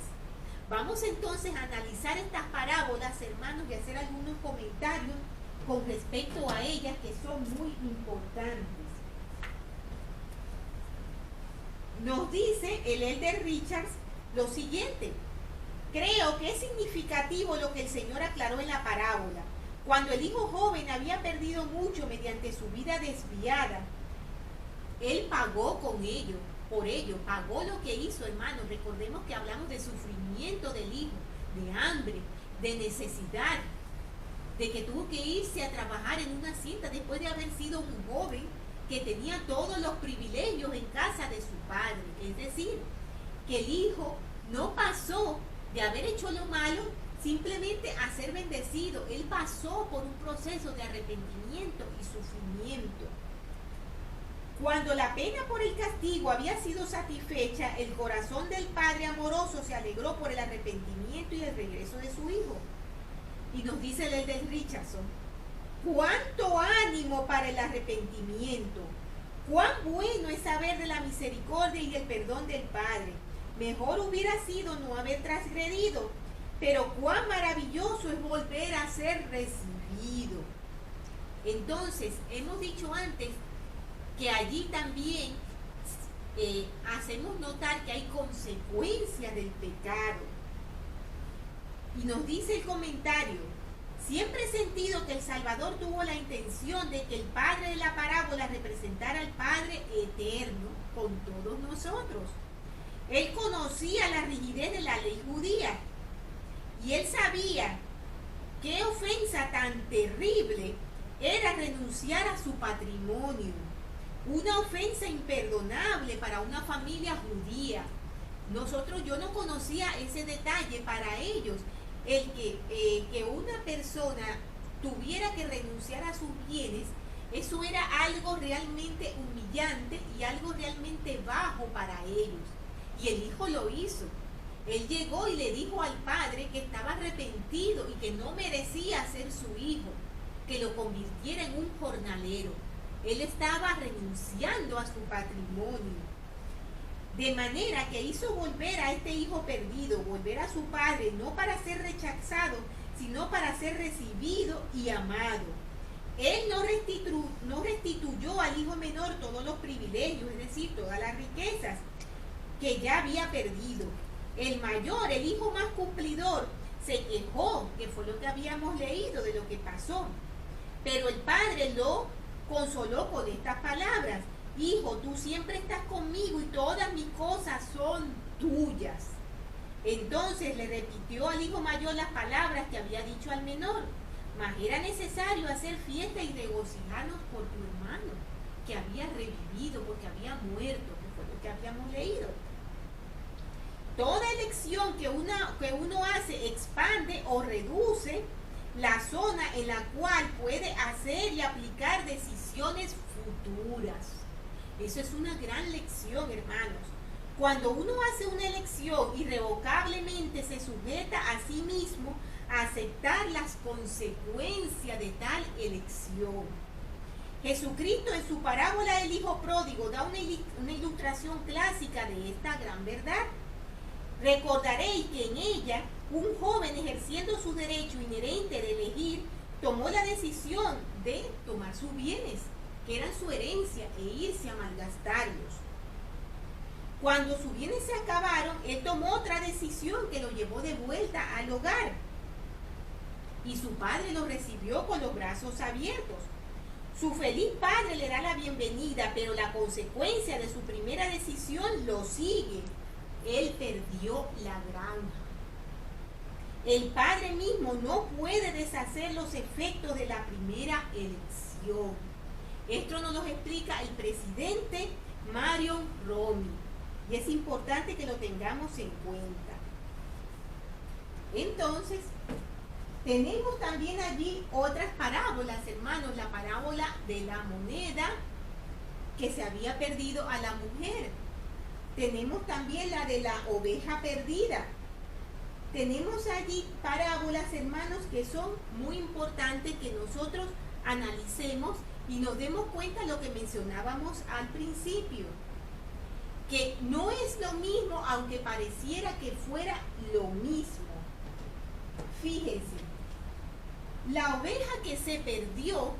Vamos entonces a analizar estas parábolas, hermanos, y hacer algunos comentarios con respecto a ellas que son muy importantes. Nos dice el Elder Richards lo siguiente: creo que es significativo lo que el Señor aclaró en la parábola. Cuando el hijo joven había perdido mucho mediante su vida desviada, él pagó con ello, por ello, pagó lo que hizo, hermanos. Recordemos que hablamos de sufrimiento del hijo, de hambre, de necesidad, de que tuvo que irse a trabajar en una hacienda después de haber sido un joven que tenía todos los privilegios en casa de su padre. Es decir, que el hijo no pasó de haber hecho lo malo simplemente a ser bendecido. Él pasó por un proceso de arrepentimiento y sufrimiento. Cuando la pena por el castigo había sido satisfecha, el corazón del padre amoroso se alegró por el arrepentimiento y el regreso de su hijo. Y nos dice el Elder Richardson: cuánto ánimo para el arrepentimiento, cuán bueno es saber de la misericordia y el perdón del Padre. Mejor hubiera sido no haber transgredido, pero cuán maravilloso es volver a ser recibido. Entonces, hemos dicho antes que allí también hacemos notar que hay consecuencias del pecado. Y nos dice el comentario: siempre he sentido que el Salvador tuvo la intención de que el Padre de la parábola representara al Padre eterno con todos nosotros. Él conocía la rigidez de la ley judía y él sabía qué ofensa tan terrible era renunciar a su patrimonio. Una ofensa imperdonable para una familia judía. Yo no conocía ese detalle para ellos. El que una persona tuviera que renunciar a sus bienes, eso era algo realmente humillante y algo realmente bajo para ellos. Y el hijo lo hizo. Él llegó y le dijo al padre que estaba arrepentido y que no merecía ser su hijo, que lo convirtiera en un jornalero. Él estaba renunciando a su patrimonio. De manera que hizo volver a este hijo perdido, volver a su padre, no para ser rechazado, sino para ser recibido y amado. Él no restituyó al hijo menor todos los privilegios, es decir, todas las riquezas que ya había perdido. El mayor, el hijo más cumplidor, se quejó, que fue lo que habíamos leído de lo que pasó. Pero el padre lo consoló con estas palabras: Hijo, tú siempre estás conmigo y todas mis cosas son tuyas. Entonces le repitió al hijo mayor las palabras que había dicho al menor: mas era necesario hacer fiesta y regocijarnos por tu hermano, que había revivido porque había muerto, que fue lo que habíamos leído. Toda elección que uno hace expande o reduce la zona en la cual puede hacer y aplicar decisiones futuras. Eso es una gran lección, hermanos. Cuando uno hace una elección, irrevocablemente se sujeta a sí mismo a aceptar las consecuencias de tal elección. Jesucristo en su parábola del hijo pródigo da una ilustración clásica de esta gran verdad. Recordaréis que en ella un joven ejerciendo su derecho inherente de elegir tomó la decisión de tomar sus bienes, que eran su herencia, e irse a malgastarlos. Cuando sus bienes se acabaron, él tomó otra decisión que lo llevó de vuelta al hogar. Y su padre lo recibió con los brazos abiertos. Su feliz padre le da la bienvenida, pero la consecuencia de su primera decisión lo sigue. Él perdió la granja. El padre mismo no puede deshacer los efectos de la primera elección. Esto nos lo explica el presidente Mario Romney. Y es importante que lo tengamos en cuenta. Entonces, tenemos también allí otras parábolas, hermanos. La parábola de la moneda que se había perdido a la mujer. Tenemos también la de la oveja perdida. Tenemos allí parábolas, hermanos, que son muy importantes que nosotros analicemos y nos demos cuenta de lo que mencionábamos al principio. Que no es lo mismo, aunque pareciera que fuera lo mismo. Fíjense, la oveja que se perdió,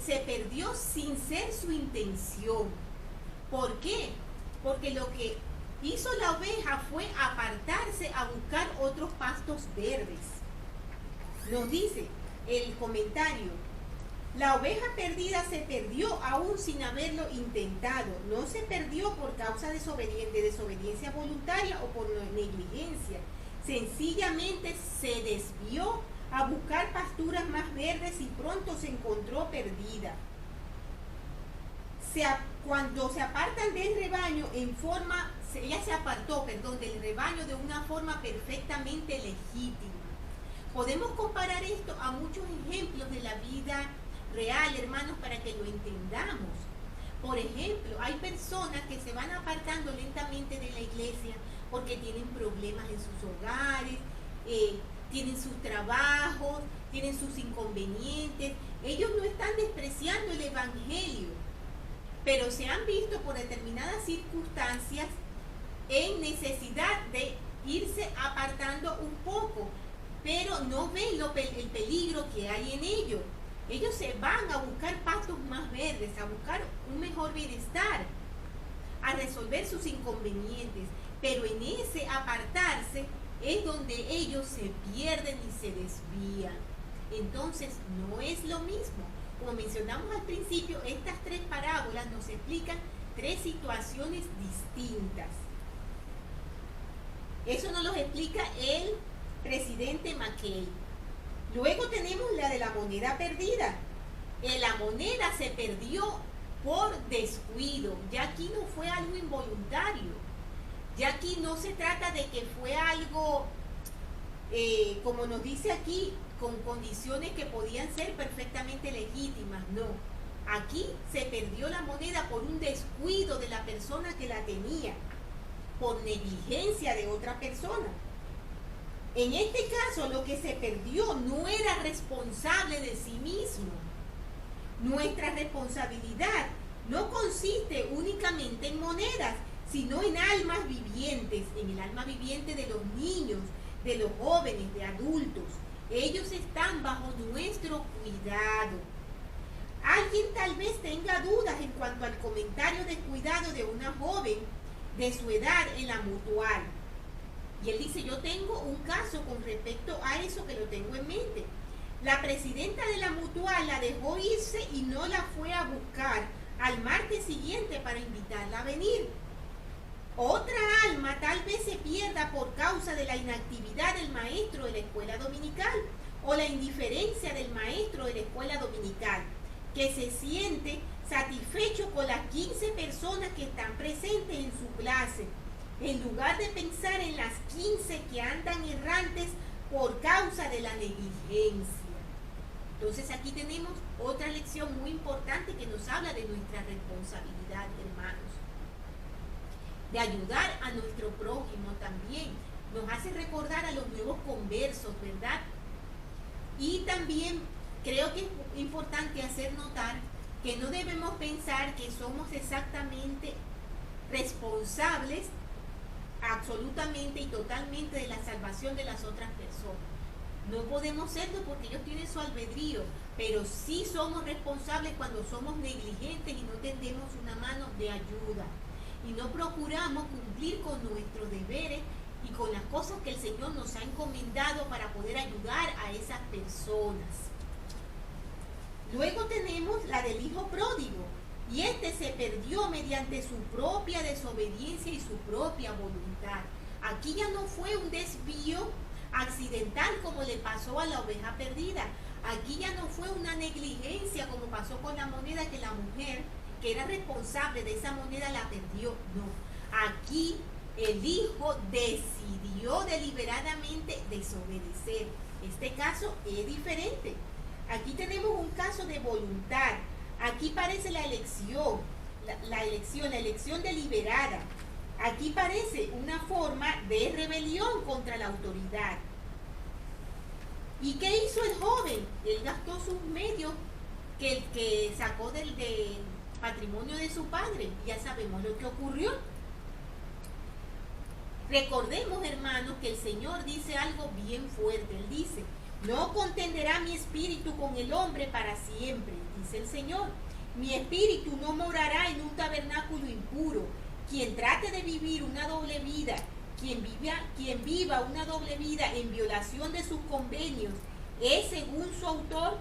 se perdió sin ser su intención. ¿Por qué? Porque lo que hizo la oveja fue apartarse a buscar otros pastos verdes. Nos dice el comentario: la oveja perdida se perdió aún sin haberlo intentado. No se perdió por causa de desobediencia voluntaria o por negligencia. Sencillamente se desvió a buscar pasturas más verdes y pronto se encontró perdida. Cuando se apartan del rebaño ella se apartó, del rebaño de una forma perfectamente legítima. Podemos comparar esto a muchos ejemplos de la vida real, hermanos, para que lo entendamos. Por ejemplo, hay personas que se van apartando lentamente de la iglesia porque tienen problemas en sus hogares, tienen sus trabajos, tienen sus inconvenientes. Ellos no están despreciando el evangelio, pero se han visto por determinadas circunstancias en necesidad de irse apartando un poco, pero no ven el peligro que hay en ello. Ellos se van a buscar pastos más verdes, a buscar un mejor bienestar, a resolver sus inconvenientes, pero en ese apartarse es donde ellos se pierden y se desvían. Entonces no es lo mismo. Como mencionamos al principio, estas tres parábolas nos explican tres situaciones distintas. Eso nos lo explica el presidente McKay. Luego tenemos la de la moneda perdida. La moneda se perdió por descuido. Ya aquí no fue algo involuntario. Ya aquí no se trata de que fue algo, como nos dice aquí, con condiciones que podían ser perfectamente legítimas. No. Aquí se perdió la moneda por un descuido de la persona que la tenía, por negligencia de otra persona. En este caso, lo que se perdió no era responsable de sí mismo. Nuestra responsabilidad no consiste únicamente en monedas, sino en almas vivientes, en el alma viviente de los niños, de los jóvenes, de adultos. Ellos están bajo nuestro cuidado. Alguien tal vez tenga dudas en cuanto al comentario de cuidado de una joven de su edad en la Mutual. Y él dice, yo tengo un caso con respecto a eso que lo tengo en mente. La presidenta de la Mutual la dejó irse y no la fue a buscar al martes siguiente para invitarla a venir. Otra alma tal vez se pierda por causa de la inactividad del maestro de la escuela dominical o la indiferencia del maestro de la escuela dominical, que se siente satisfecho con las 15 personas que están presentes en su clase, en lugar de pensar en las 15 que andan errantes por causa de la negligencia. Entonces aquí tenemos otra lección muy importante que nos habla de nuestra responsabilidad, hermanos, de ayudar a nuestro prójimo también. Nos hace recordar a los nuevos conversos, ¿verdad? Y también creo que es importante hacer notar que no debemos pensar que somos exactamente responsables absolutamente y totalmente de la salvación de las otras personas. No podemos serlo porque ellos tienen su albedrío, pero sí somos responsables cuando somos negligentes y no tendemos una mano de ayuda y no procuramos cumplir con nuestros deberes y con las cosas que el Señor nos ha encomendado para poder ayudar a esas personas. Luego tenemos la del hijo pródigo, y este se perdió mediante su propia desobediencia y su propia voluntad. Aquí ya no fue un desvío accidental como le pasó a la oveja perdida. Aquí ya no fue una negligencia como pasó con la moneda, que la mujer que era responsable de esa moneda la perdió. No, aquí el hijo decidió deliberadamente desobedecer. Este caso es diferente. Aquí tenemos un caso de voluntad. Aquí parece la elección deliberada. Aquí parece una forma de rebelión contra la autoridad. ¿Y qué hizo el joven? Él gastó sus medios que sacó del patrimonio de su padre. Ya sabemos lo que ocurrió. Recordemos, hermanos, que el Señor dice algo bien fuerte. Él dice: no contenderá mi espíritu con el hombre para siempre, dice el Señor. Mi espíritu no morará en un tabernáculo impuro. Quien trate de vivir una doble vida, quien viva una doble vida en violación de sus convenios, es, según su autor,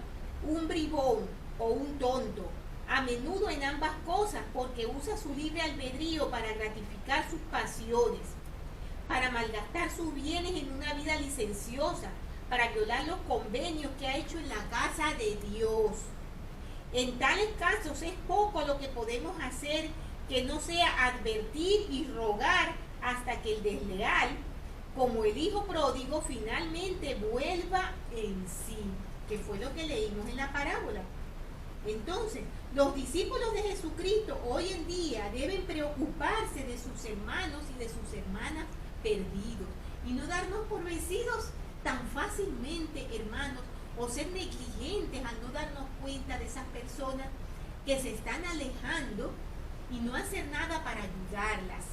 un bribón o un tonto, a menudo en ambas cosas, porque usa su libre albedrío para gratificar sus pasiones, para malgastar sus bienes en una vida licenciosa, para violar los convenios que ha hecho en la casa de Dios. En tales casos es poco lo que podemos hacer que no sea advertir y rogar hasta que el desleal, como el hijo pródigo, finalmente vuelva en sí, que fue lo que leímos en la parábola. Entonces, los discípulos de Jesucristo hoy en día deben preocuparse de sus hermanos y de sus hermanas perdidos y no darnos por vencidos tan fácilmente, hermanos, o ser negligentes al no darnos cuenta de esas personas que se están alejando y no hacer nada para ayudarlas.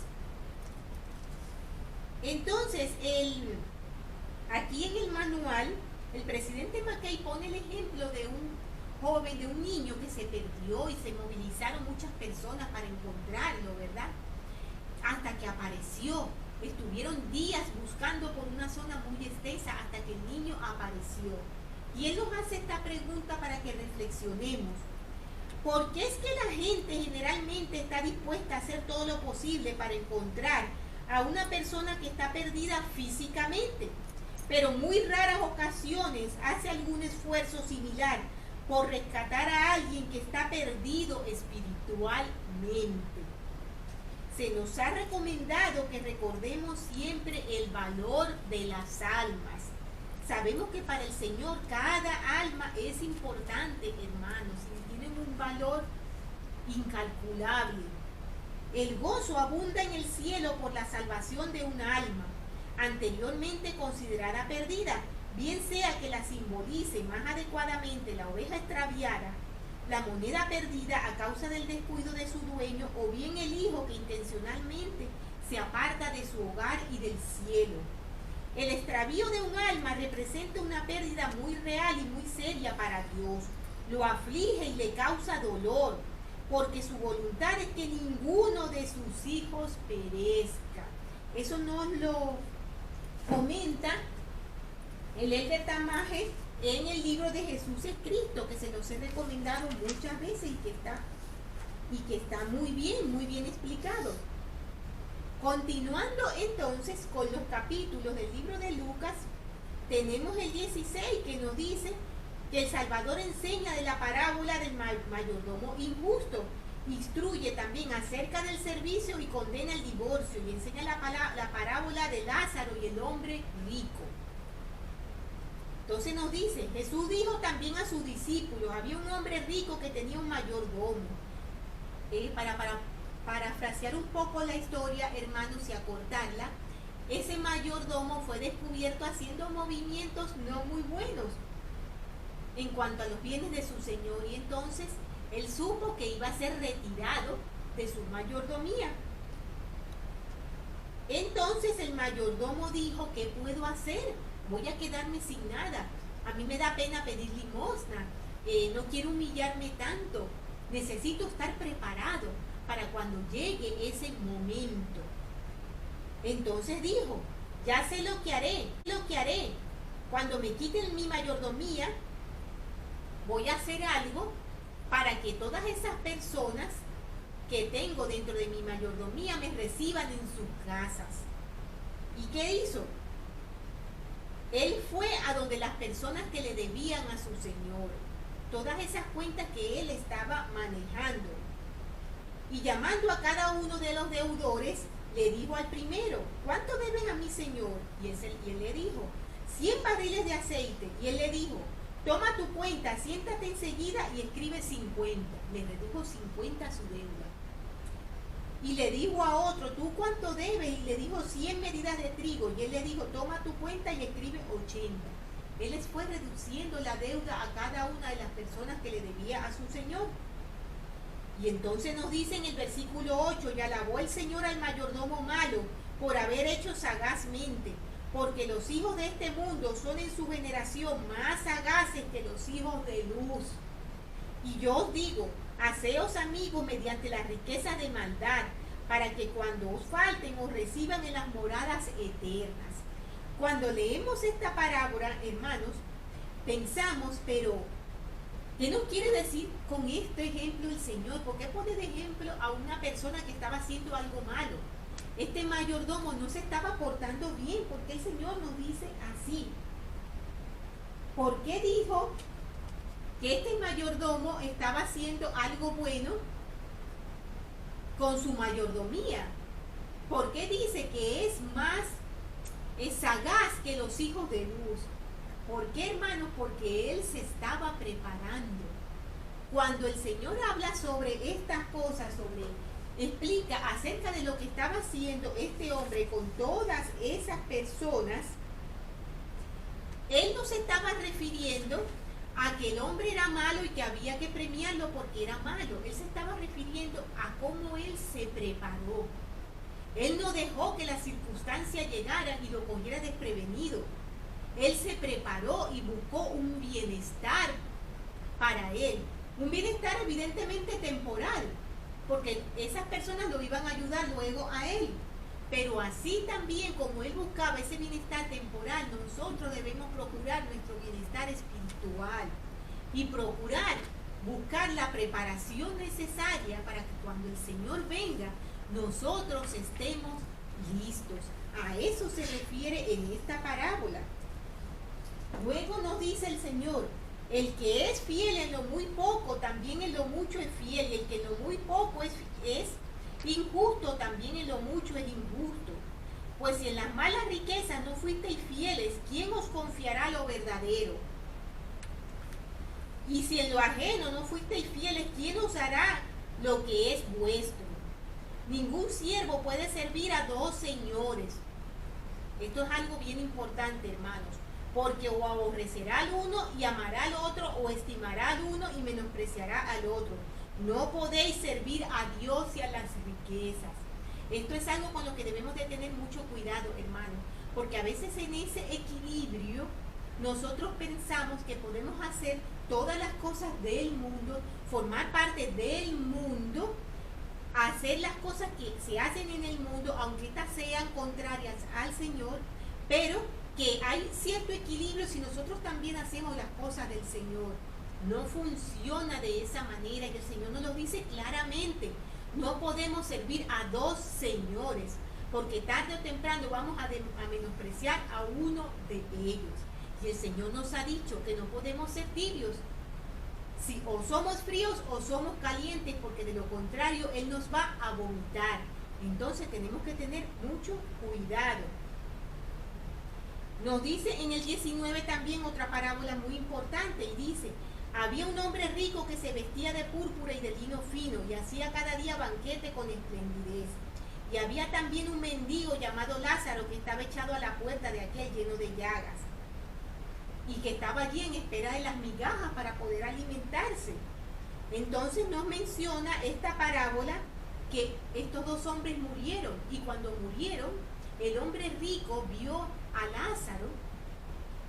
Entonces, aquí en el manual, el presidente Mackay pone el ejemplo de un joven, de un niño que se perdió y se movilizaron muchas personas para encontrarlo, ¿verdad? Hasta que apareció. Estuvieron días buscando por una zona muy extensa hasta que el niño apareció. Y él nos hace esta pregunta para que reflexionemos. ¿Por qué es que la gente generalmente está dispuesta a hacer todo lo posible para encontrar a una persona que está perdida físicamente, pero muy raras ocasiones hace algún esfuerzo similar por rescatar a alguien que está perdido espiritualmente? Se nos ha recomendado que recordemos siempre el valor de las almas. Sabemos que para el Señor cada alma es importante, hermanos, y tienen un valor incalculable. El gozo abunda en el cielo por la salvación de un alma, anteriormente considerada perdida, bien sea que la simbolice más adecuadamente la oveja extraviada, la moneda perdida a causa del descuido de su dueño, o bien el hijo que intencionalmente se aparta de su hogar y del cielo. El extravío de un alma representa una pérdida muy real y muy seria para Dios. Lo aflige y le causa dolor, porque su voluntad es que ninguno de sus hijos perezca. Eso nos lo comenta el Elder Tamaje en el libro de Jesús es Cristo, que se los he recomendado muchas veces y que está muy bien explicado. Continuando entonces con los capítulos del libro de Lucas, tenemos el 16 que nos dice que el Salvador enseña de la parábola del mayordomo injusto, instruye también acerca del servicio y condena el divorcio, y enseña la parábola de Lázaro y el hombre rico. Entonces nos dice, Jesús dijo también a sus discípulos, había un hombre rico que tenía un mayordomo. Para parafrasear un poco la historia, hermanos, y acortarla, ese mayordomo fue descubierto haciendo movimientos no muy buenos en cuanto a los bienes de su señor, y entonces él supo que iba a ser retirado de su mayordomía. Entonces el mayordomo dijo, ¿qué puedo hacer? Voy a quedarme sin nada. A mí me da pena pedir limosna. No quiero humillarme tanto. Necesito estar preparado para cuando llegue ese momento. Entonces dijo, ya sé lo que haré. Cuando me quiten mi mayordomía, voy a hacer algo para que todas esas personas que tengo dentro de mi mayordomía me reciban en sus casas. ¿Y qué hizo? Él fue a donde las personas que le debían a su señor, todas esas cuentas que él estaba manejando. Y llamando a cada uno de los deudores, le dijo al primero, ¿cuánto debes a mi señor? Y él le dijo, 100 barriles de aceite. Y él le dijo, toma tu cuenta, siéntate enseguida y escribe 50. Le redujo 50 a su deuda. Y le dijo a otro, ¿tú cuánto debes? Y le dijo 100 medidas de trigo. Y él le dijo, toma tu cuenta y escribe 80. Él les fue reduciendo la deuda a cada una de las personas que le debía a su señor. Y entonces nos dice en el versículo 8, y alabó el Señor al mayordomo malo por haber hecho sagazmente, porque los hijos de este mundo son en su generación más sagaces que los hijos de luz. Y yo os digo, haceos amigos mediante las riquezas de maldad, para que cuando os falten os reciban en las moradas eternas. Cuando leemos esta parábola, hermanos, pensamos, pero ¿qué nos quiere decir con este ejemplo el Señor? ¿Por qué pone de ejemplo a una persona que estaba haciendo algo malo? Este mayordomo no se estaba portando bien. ¿Por qué el Señor nos dice así? ¿Por qué dijo que este mayordomo estaba haciendo algo bueno con su mayordomía? ¿Por qué dice que es sagaz que los hijos de luz? ¿Por qué, hermanos? Porque él se estaba preparando. Cuando el Señor habla sobre estas cosas, explica acerca de lo que estaba haciendo este hombre con todas esas personas, él no se estaba refiriendo a que el hombre era malo y que había que premiarlo porque era malo. Él se estaba refiriendo a cómo él se preparó. Él no dejó que las circunstancias llegaran y lo cogiera desprevenido. Él se preparó y buscó un bienestar para él. Un bienestar evidentemente temporal, porque esas personas lo iban a ayudar luego a él. Pero así también como él buscaba ese bienestar temporal, nosotros debemos procurar nuestro bienestar espiritual y buscar la preparación necesaria para que cuando el Señor venga, nosotros estemos listos. A eso se refiere en esta parábola. Luego nos dice el Señor, el que es fiel en lo muy poco, también en lo mucho es fiel, y el que en lo muy poco es injusto, también en lo mucho es injusto. Pues si en las malas riquezas no fuisteis fieles, ¿quién os confiará lo verdadero? Y si en lo ajeno no fuisteis fieles, ¿quién os hará lo que es vuestro? Ningún siervo puede servir a dos señores. Esto es algo bien importante, hermanos. Porque o aborrecerá al uno y amará al otro, o estimará al uno y menospreciará al otro. No podéis servir a Dios y a las riquezas. Esto es algo con lo que debemos de tener mucho cuidado, hermanos, porque a veces en ese equilibrio nosotros pensamos que podemos hacer todas las cosas del mundo, formar parte del mundo, hacer las cosas que se hacen en el mundo, aunque estas sean contrarias al Señor, pero que hay cierto equilibrio si nosotros también hacemos las cosas del Señor. No funciona de esa manera y el Señor nos lo dice claramente. No podemos servir a dos señores, porque tarde o temprano vamos a menospreciar a uno de ellos. Y el Señor nos ha dicho que no podemos ser tibios. Si o somos fríos o somos calientes, porque de lo contrario Él nos va a vomitar. Entonces tenemos que tener mucho cuidado. Nos dice en el 19 también otra parábola muy importante y dice: había un hombre rico que se vestía de púrpura y de lino fino y hacía cada día banquete con esplendidez. Y había también un mendigo llamado Lázaro que estaba echado a la puerta de aquel lleno de llagas y que estaba allí en espera de las migajas para poder alimentarse. Entonces nos menciona esta parábola que estos dos hombres murieron, y cuando murieron el hombre rico vio a Lázaro,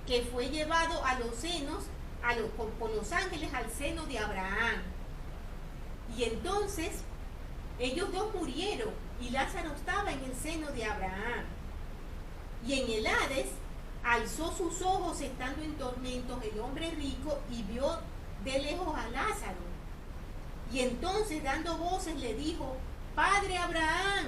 que fue llevado a los senos, por los ángeles al seno de Abraham. Y entonces ellos dos murieron y Lázaro estaba en el seno de Abraham. Y en el Hades alzó sus ojos estando en tormentos el hombre rico y vio de lejos a Lázaro. Y entonces dando voces le dijo: Padre Abraham,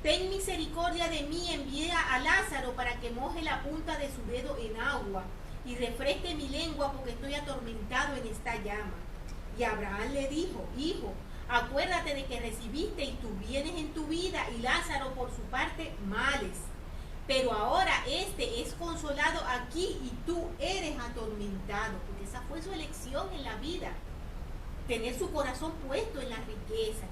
ten misericordia de mí, envía a Lázaro para que moje la punta de su dedo en agua y refresque mi lengua porque estoy atormentado en esta llama. Y Abraham le dijo: Hijo, acuérdate de que recibiste y tú vienes en tu vida y Lázaro por su parte males. Pero ahora este es consolado aquí y tú eres atormentado, porque esa fue su elección en la vida, tener su corazón puesto en las riquezas.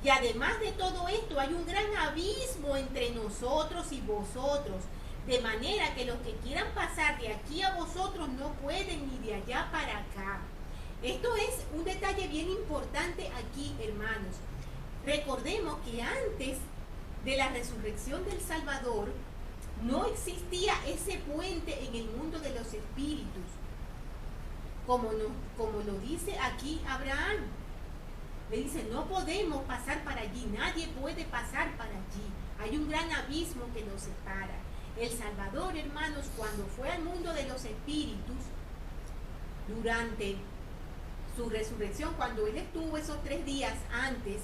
Y además de todo esto hay un gran abismo entre nosotros y vosotros, de manera que los que quieran pasar de aquí a vosotros no pueden ni de allá para acá. Esto es un detalle bien importante aquí, hermanos. Recordemos que antes de la resurrección del Salvador no existía ese puente en el mundo de los espíritus, como lo dice aquí Abraham. Le dice: no podemos pasar para allí, nadie puede pasar para allí. Hay un gran abismo que nos separa. El Salvador, hermanos, cuando fue al mundo de los espíritus, durante su resurrección, cuando él estuvo esos 3 días antes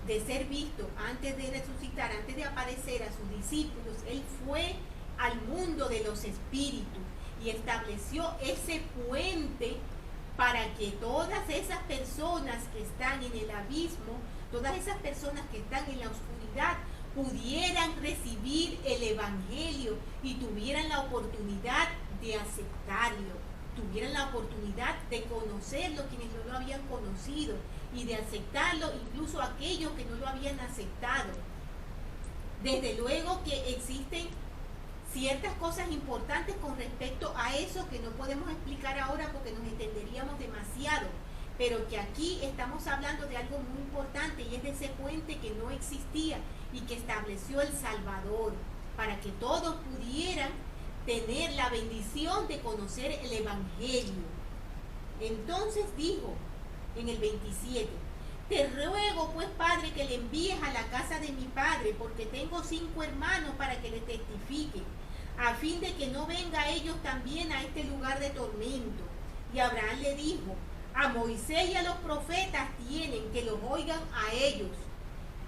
de ser visto, antes de resucitar, antes de aparecer a sus discípulos, él fue al mundo de los espíritus y estableció ese puente para que todas esas personas que están en el abismo, todas esas personas que están en la oscuridad, pudieran recibir el Evangelio y tuvieran la oportunidad de aceptarlo, tuvieran la oportunidad de conocerlo quienes no lo habían conocido y de aceptarlo incluso aquellos que no lo habían aceptado. Desde luego que existen ciertas cosas importantes con respecto a eso que no podemos explicar ahora porque nos extenderíamos demasiado, pero que aquí estamos hablando de algo muy importante y es de ese puente que no existía y que estableció el Salvador para que todos pudieran tener la bendición de conocer el Evangelio. Entonces dijo en el 27: te ruego pues, Padre, que le envíes a la casa de mi padre, porque tengo 5 hermanos para que le testifiquen, a fin de que no venga ellos también a este lugar de tormento. Y Abraham le dijo: a Moisés y a los profetas tienen, que los oigan a ellos.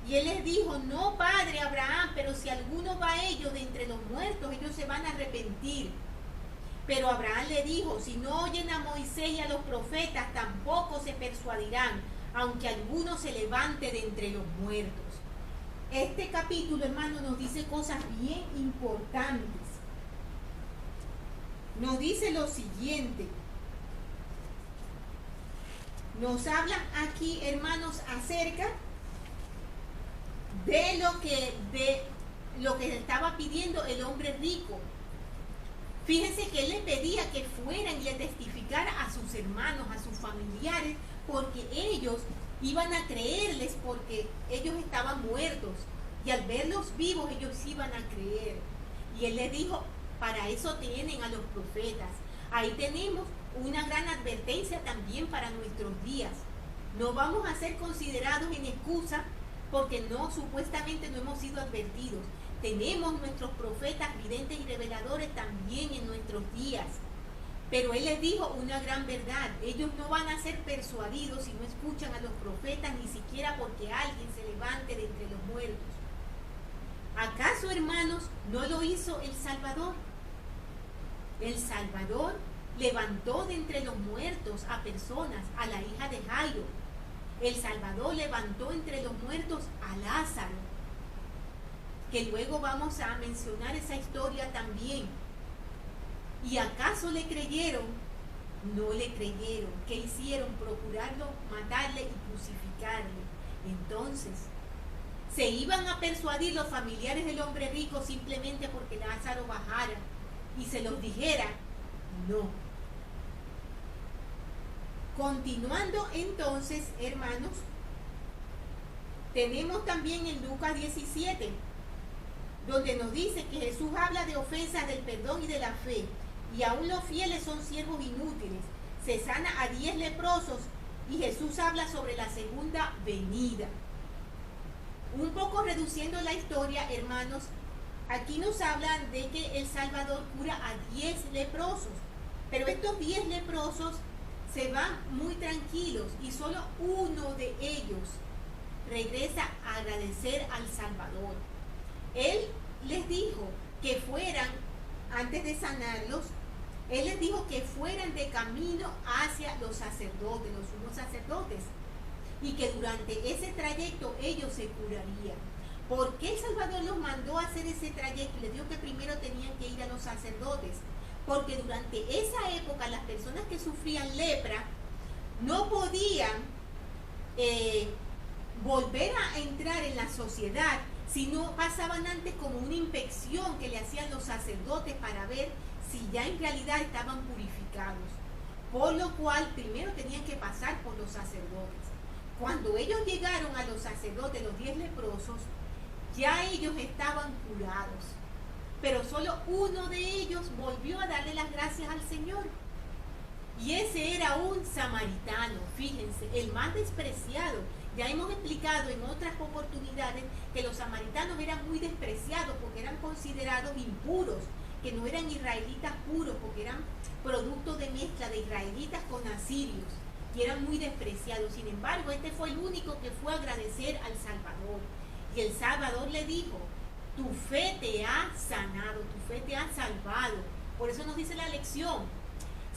Y él les dijo: no, Padre Abraham, pero si alguno va a ellos de entre los muertos, ellos se van a arrepentir. Pero Abraham le dijo: si no oyen a Moisés y a los profetas, tampoco se persuadirán, aunque alguno se levante de entre los muertos. Este capítulo, hermano, nos dice cosas bien importantes. Nos dice lo siguiente. Nos habla aquí, hermanos, acerca de lo que estaba pidiendo el hombre rico. Fíjense que él le pedía que fueran y le testificara a sus hermanos, a sus familiares, porque ellos iban a creerles, porque ellos estaban muertos, y al verlos vivos ellos iban a creer. Y él les dijo: para eso tienen a los profetas. Ahí tenemos una gran advertencia también para nuestros días. No vamos a ser considerados en excusa porque supuestamente no hemos sido advertidos. Tenemos nuestros profetas videntes y reveladores también en nuestros días. Pero él les dijo una gran verdad: ellos no van a ser persuadidos si no escuchan a los profetas, ni siquiera porque alguien se levante de entre los muertos. ¿Acaso, hermanos, no lo hizo el Salvador? El Salvador levantó de entre los muertos a personas, a la hija de Jairo. El Salvador levantó entre los muertos a Lázaro, que luego vamos a mencionar esa historia también. ¿Y acaso le creyeron? No le creyeron. ¿Qué hicieron? Procurarlo, matarle y crucificarle. Entonces, ¿se iban a persuadir los familiares del hombre rico simplemente porque Lázaro bajara y se los dijera? No. Continuando entonces, hermanos, tenemos también en Lucas 17 donde nos dice que Jesús habla de ofensas del perdón y de la fe, y aún los fieles son siervos inútiles. Se sana a 10 leprosos y Jesús habla sobre la segunda venida. Un poco reduciendo la historia, hermanos, aquí nos hablan de que el Salvador cura a 10 leprosos, pero estos 10 leprosos se van muy tranquilos y solo uno de ellos regresa a agradecer al Salvador. Él les dijo que fueran, antes de sanarlos, Él les dijo que fueran de camino hacia los sacerdotes, los sumos sacerdotes, y que durante ese trayecto ellos se curarían. ¿Por qué el Salvador los mandó a hacer ese trayecto? Les dijo que primero tenían que ir a los sacerdotes, porque durante esa época las personas que sufrían lepra no podían volver a entrar en la sociedad si no pasaban antes como una inspección que le hacían los sacerdotes para ver si ya en realidad estaban purificados, por lo cual primero tenían que pasar por los sacerdotes. Cuando ellos llegaron a los sacerdotes, los 10 leprosos, ya ellos estaban curados, pero solo uno de ellos volvió a darle las gracias al Señor, y ese era un samaritano, fíjense, el más despreciado. Ya hemos explicado en otras oportunidades que los samaritanos eran muy despreciados porque eran considerados impuros, que no eran israelitas puros, porque eran productos de mezcla de israelitas con asirios, y eran muy despreciados. Sin embargo, este fue el único que fue a agradecer al Salvador, y el Salvador le dijo: tu fe te ha sanado, tu fe te ha salvado. Por eso nos dice la lección: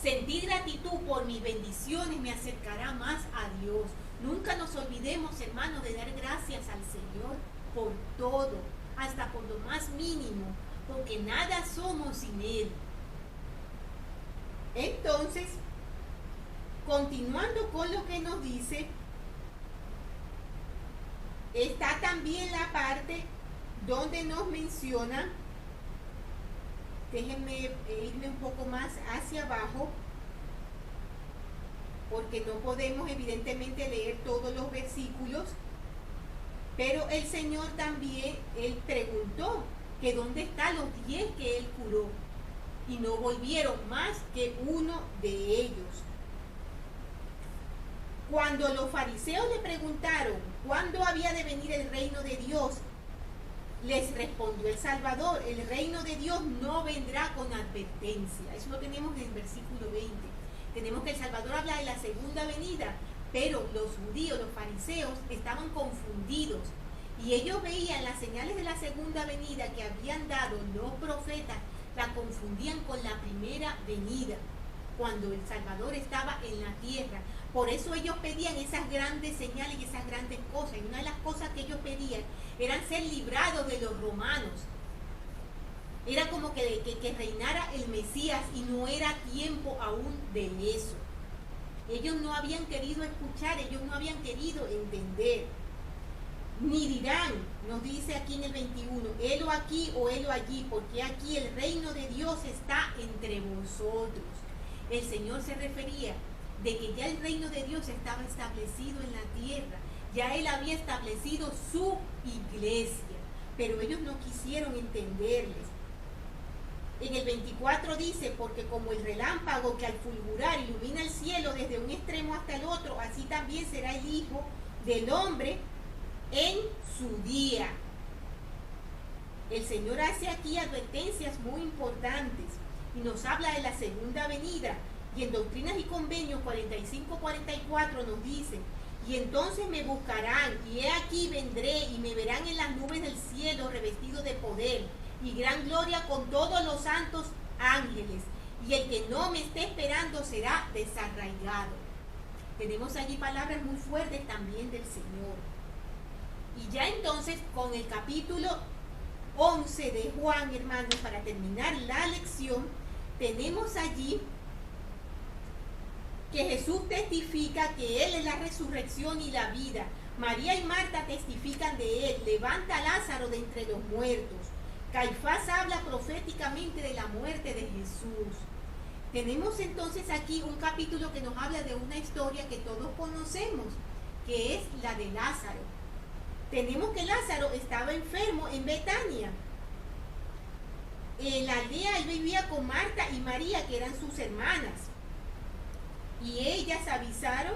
sentir gratitud por mis bendiciones me acercará más a Dios. Nunca nos olvidemos, hermanos, de dar gracias al Señor por todo, hasta por lo más mínimo, porque nada somos sin Él. Entonces, continuando con lo que nos dice, está también la parte donde nos menciona, déjenme irme un poco más hacia abajo, porque no podemos evidentemente leer todos los versículos, pero el Señor también, Él preguntó que dónde están los 10 que Él curó, y no volvieron más que uno de ellos. Cuando los fariseos le preguntaron cuándo había de venir el reino de Dios, les respondió el Salvador: el reino de Dios no vendrá con advertencia. Eso lo tenemos en el versículo 20. Tenemos que el Salvador habla de la segunda venida, pero los judíos, los fariseos, estaban confundidos, y ellos veían las señales de la segunda venida que habían dado los profetas, la confundían con la primera venida, cuando el Salvador estaba en la tierra. Por eso ellos pedían esas grandes señales y esas grandes cosas, y una de las cosas que ellos pedían eran ser librados de los romanos. Era como que reinara el Mesías, y no era tiempo aún de eso. Ellos no habían querido escuchar, ellos no habían querido entender. Ni dirán, nos dice aquí en el 21, helo aquí o helo allí, porque aquí el reino de Dios está entre vosotros. El Señor se refería de que ya el reino de Dios estaba establecido en la tierra, ya Él había establecido su iglesia, pero ellos no quisieron entenderles. En el 24 dice: porque como el relámpago que al fulgurar ilumina el cielo desde un extremo hasta el otro, así también será el Hijo del Hombre en su día. El Señor hace aquí advertencias muy importantes y nos habla de la segunda venida. Y en Doctrinas y Convenios 45-44 nos dice: y entonces me buscarán, y he aquí vendré, y me verán en las nubes del cielo revestido de poder y gran gloria con todos los santos ángeles, y el que no me esté esperando será desarraigado. Tenemos allí palabras muy fuertes también del Señor. Y ya entonces, con el capítulo 11 de Juan, hermanos, para terminar la lección, tenemos allí que Jesús testifica que Él es la resurrección y la vida. María y Marta testifican de Él. Levanta a Lázaro de entre los muertos. Caifás habla proféticamente de la muerte de Jesús. Tenemos entonces aquí un capítulo que nos habla de una historia que todos conocemos, que es la de Lázaro. Tenemos que Lázaro estaba enfermo en Betania, en la aldea él vivía con Marta y María, que eran sus hermanas. Y ellas avisaron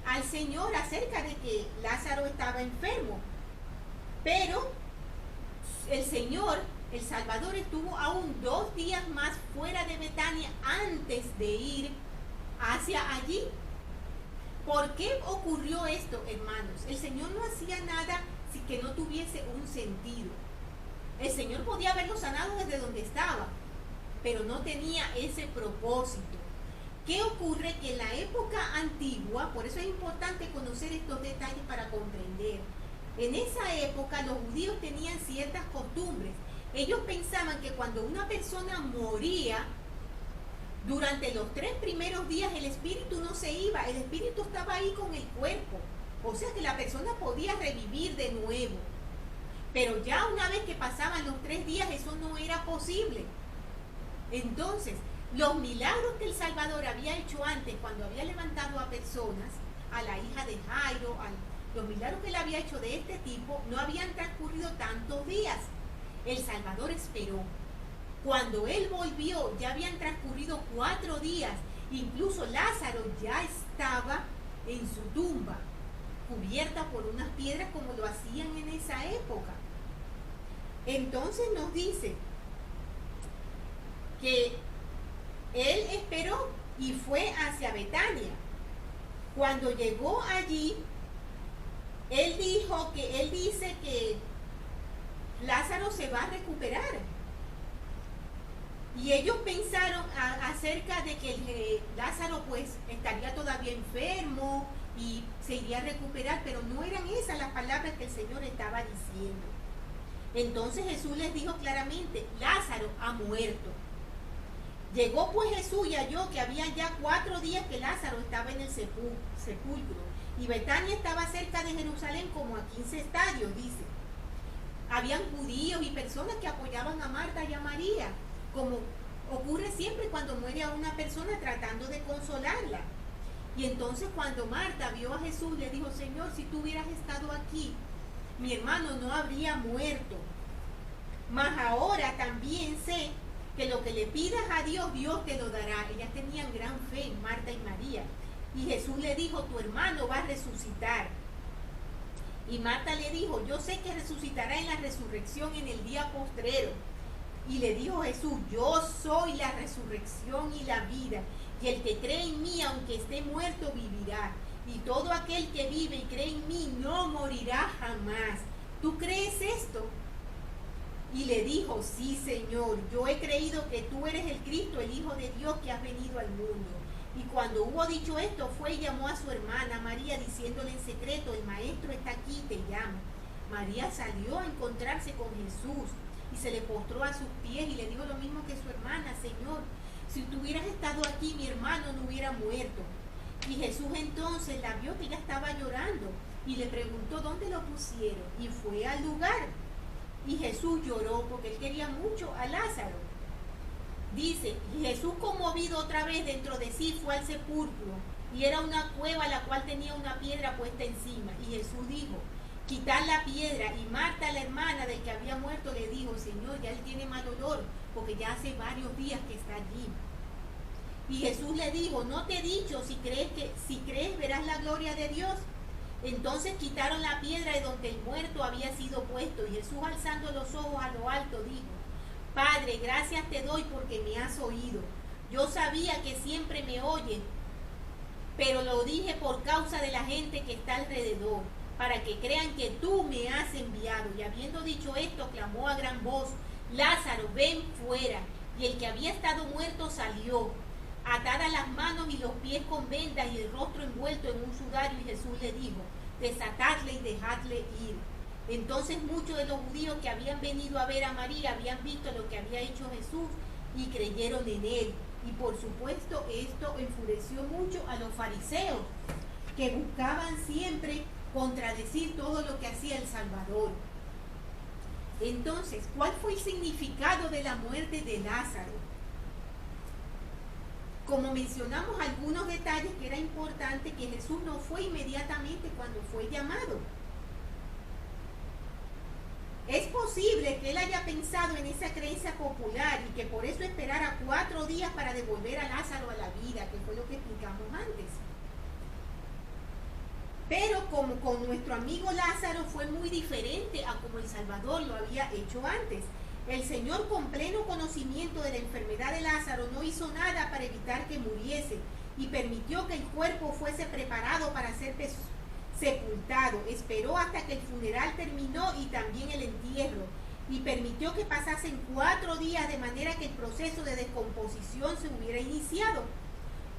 al Señor acerca de que Lázaro estaba enfermo. Pero el Señor, el Salvador, estuvo aún 2 días más fuera de Betania antes de ir hacia allí. ¿Por qué ocurrió esto, hermanos? El Señor no hacía nada que no tuviese un sentido. El Señor podía haberlo sanado desde donde estaba, pero no tenía ese propósito. ¿Qué ocurre? Que en la época antigua, por eso es importante conocer estos detalles para comprender, en esa época los judíos tenían ciertas costumbres. Ellos pensaban que cuando una persona moría, durante los 3 primeros días el espíritu no se iba, el espíritu estaba ahí con el cuerpo. O sea que la persona podía revivir de nuevo. Pero ya una vez que pasaban los 3 días, eso no era posible. Entonces, los milagros que el Salvador había hecho antes, cuando había levantado a personas, a la hija de Jairo, los milagros que él había hecho de este tipo, no habían transcurrido tantos días. El Salvador esperó. Cuando él volvió, ya habían transcurrido 4 días. Incluso Lázaro ya estaba en su tumba, cubierta por unas piedras como lo hacían en esa época. Entonces nos dice que él esperó y fue hacia Betania. Cuando llegó allí, él dice que Lázaro se va a recuperar. Y ellos pensaron acerca de que Lázaro pues estaría todavía enfermo y se iría a recuperar, pero no eran esas las palabras que el Señor estaba diciendo. Entonces Jesús les dijo claramente: Lázaro ha muerto. Llegó pues Jesús y halló que había ya 4 días que Lázaro estaba en el sepulcro, y Betania estaba cerca de Jerusalén como a 15 estadios, dice. Habían judíos y personas que apoyaban a Marta y a María, como ocurre siempre cuando muere a una persona, tratando de consolarla. Y entonces cuando Marta vio a Jesús, le dijo: Señor, si tú hubieras estado aquí, mi hermano no habría muerto. Mas ahora también sé que lo que le pidas a Dios, Dios te lo dará. Ellas tenían gran fe, Marta y María. Y Jesús le dijo: tu hermano va a resucitar. Y Marta le dijo: yo sé que resucitará en la resurrección en el día postrero. Y le dijo Jesús: yo soy la resurrección y la vida, y el que cree en mí, aunque esté muerto, vivirá. Y todo aquel que vive y cree en mí no morirá jamás. ¿Tú crees esto? Y le dijo: sí, Señor, yo he creído que tú eres el Cristo, el Hijo de Dios, que has venido al mundo. Y cuando hubo dicho esto, fue y llamó a su hermana María, diciéndole en secreto: el maestro está aquí, te llama. María salió a encontrarse con Jesús y se le postró a sus pies y le dijo lo mismo que su hermana: Señor, si tú hubieras estado aquí, mi hermano no hubiera muerto. Y Jesús entonces la vio que ella estaba llorando y le preguntó dónde lo pusieron, y fue al lugar. Y Jesús lloró porque él quería mucho a Lázaro. Dice: y Jesús, conmovido otra vez dentro de sí, fue al sepulcro, y era una cueva la cual tenía una piedra puesta encima. Y Jesús dijo: quitad la piedra. Y Marta, la hermana del que había muerto, le dijo: Señor, ya él tiene mal olor, porque ya hace varios días que está allí. Y Jesús le dijo: no te he dicho, si crees verás la gloria de Dios. Entonces quitaron la piedra de donde el muerto había sido puesto, y Jesús, alzando los ojos a lo alto, dijo: Padre, gracias te doy porque me has oído. Yo sabía que siempre me oyes, pero lo dije por causa de la gente que está alrededor, para que crean que tú me has enviado. Y habiendo dicho esto, clamó a gran voz: Lázaro, ven fuera. Y el que había estado muerto salió, atadas las manos y los pies con vendas y el rostro envuelto en un sudario. Y Jesús le dijo: desatadle y dejadle ir. Entonces muchos de los judíos que habían venido a ver a María habían visto lo que había hecho Jesús y creyeron en él. Y por supuesto esto enfureció mucho a los fariseos, que buscaban siempre contradecir todo lo que hacía el Salvador. Entonces, ¿cuál fue el significado de la muerte de Lázaro? Como mencionamos algunos detalles, que era importante que Jesús no fue inmediatamente cuando fue llamado. Es posible que él haya pensado enraizado en esa creencia popular y que por eso esperara 4 días para devolver a Lázaro a la vida, que fue lo que explicamos antes. Pero como con nuestro amigo Lázaro fue muy diferente a como el Salvador lo había hecho antes. El Señor, con pleno conocimiento de la enfermedad de Lázaro, no hizo nada para evitar que muriese y permitió que el cuerpo fuese preparado para ser sepultado. Esperó hasta que el funeral terminó y también el entierro, y permitió que pasasen 4 días de manera que el proceso de descomposición se hubiera iniciado.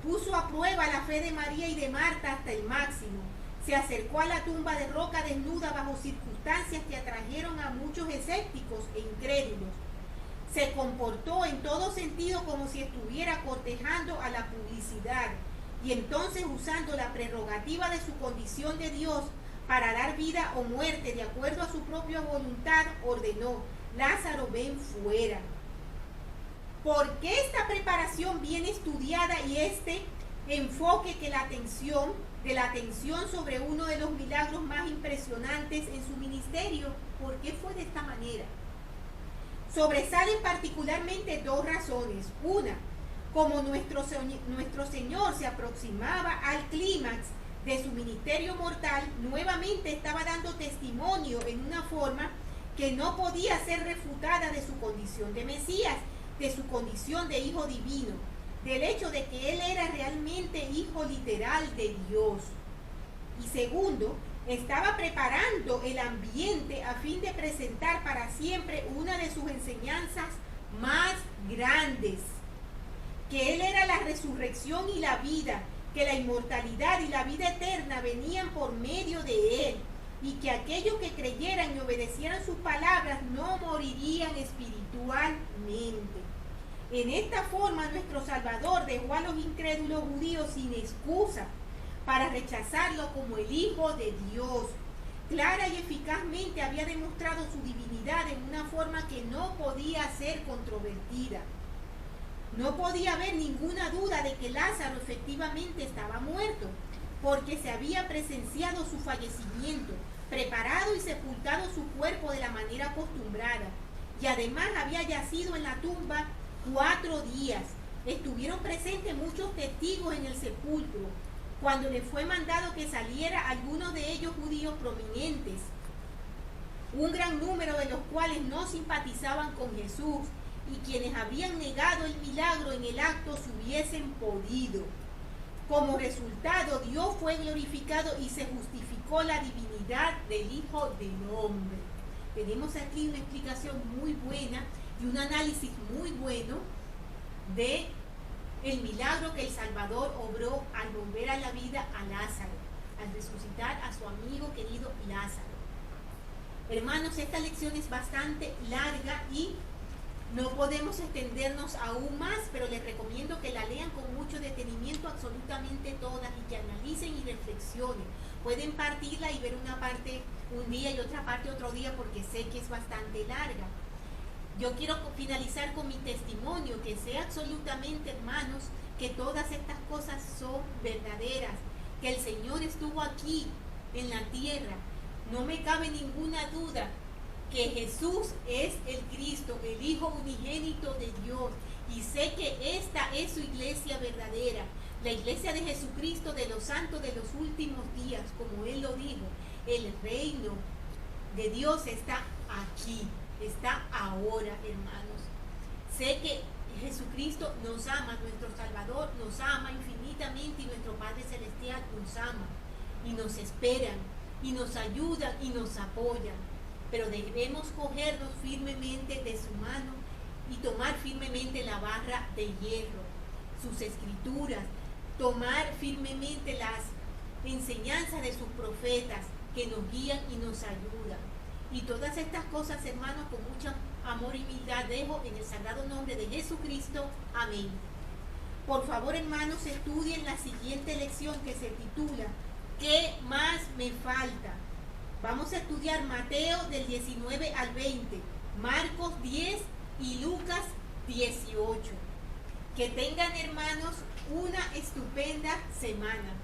Puso a prueba la fe de María y de Marta hasta el máximo. Se acercó a la tumba de roca desnuda bajo circunstancias que atrajeron a muchos escépticos e incrédulos. Se comportó en todo sentido como si estuviera cortejando a la publicidad, y entonces, usando la prerrogativa de su condición de Dios para dar vida o muerte de acuerdo a su propia voluntad, ordenó: Lázaro, ven fuera. ¿Por qué esta preparación bien estudiada y este enfoque de la atención sobre uno de los milagros más impresionantes en su ministerio? ¿Por qué fue de esta manera? Sobresalen particularmente 2 razones. Una, como nuestro Señor se aproximaba al clímax de su ministerio mortal, nuevamente estaba dando testimonio en una forma que no podía ser refutada de su condición de Mesías, de su condición de Hijo Divino, del hecho de que Él era realmente Hijo literal de Dios. Y segundo, estaba preparando el ambiente a fin de presentar para siempre una de sus enseñanzas más grandes, que Él era la resurrección y la vida, que la inmortalidad y la vida eterna venían por medio de Él, y que aquellos que creyeran y obedecieran sus palabras no morirían espiritualmente. En esta forma, nuestro Salvador dejó a los incrédulos judíos sin excusa para rechazarlo como el Hijo de Dios. Clara y eficazmente había demostrado su divinidad en una forma que no podía ser controvertida. No podía haber ninguna duda de que Lázaro efectivamente estaba muerto, porque se había presenciado su fallecimiento, preparado y sepultado su cuerpo de la manera acostumbrada, y además había yacido en la tumba 4 días. Estuvieron presentes muchos testigos en el sepulcro, cuando le fue mandado que saliera, algunos de ellos judíos prominentes, un gran número de los cuales no simpatizaban con Jesús, y quienes habían negado el milagro en el acto si hubiesen podido. Como resultado, Dios fue glorificado y se justificó la divinidad del Hijo del Hombre. Tenemos aquí una explicación muy buena y un análisis muy bueno de el milagro que el Salvador obró al volver a la vida a Lázaro, al resucitar a su amigo querido Lázaro. Hermanos, esta lección es bastante larga y no podemos extendernos aún más, pero les recomiendo que la lean con mucho detenimiento, absolutamente todas, y que analicen y reflexionen. Pueden partirla y ver una parte un día y otra parte otro día, porque sé que es bastante larga. Yo quiero finalizar con mi testimonio, que sé absolutamente, hermanos, que todas estas cosas son verdaderas, que el Señor estuvo aquí en la tierra. No me cabe ninguna duda que Jesús es el Cristo, el Hijo unigénito de Dios, y sé que esta es su iglesia verdadera, la iglesia de Jesucristo, de los santos de los últimos días, como Él lo dijo. El reino de Dios está aquí, está ahora, hermanos. Sé que Jesucristo nos ama, nuestro Salvador nos ama infinitamente, y nuestro Padre Celestial nos ama y nos esperan y nos ayudan y nos apoyan. Pero debemos cogernos firmemente de su mano y tomar firmemente la barra de hierro, sus escrituras, tomar firmemente las enseñanzas de sus profetas que nos guían y nos ayudan. Y todas estas cosas, hermanos, con mucho amor y humildad dejo en el sagrado nombre de Jesucristo. Amén. Por favor, hermanos, estudien la siguiente lección, que se titula ¿Qué más me falta? Vamos a estudiar Mateo del 19 al 20, Marcos 10 y Lucas 18. Que tengan, hermanos, una estupenda semana.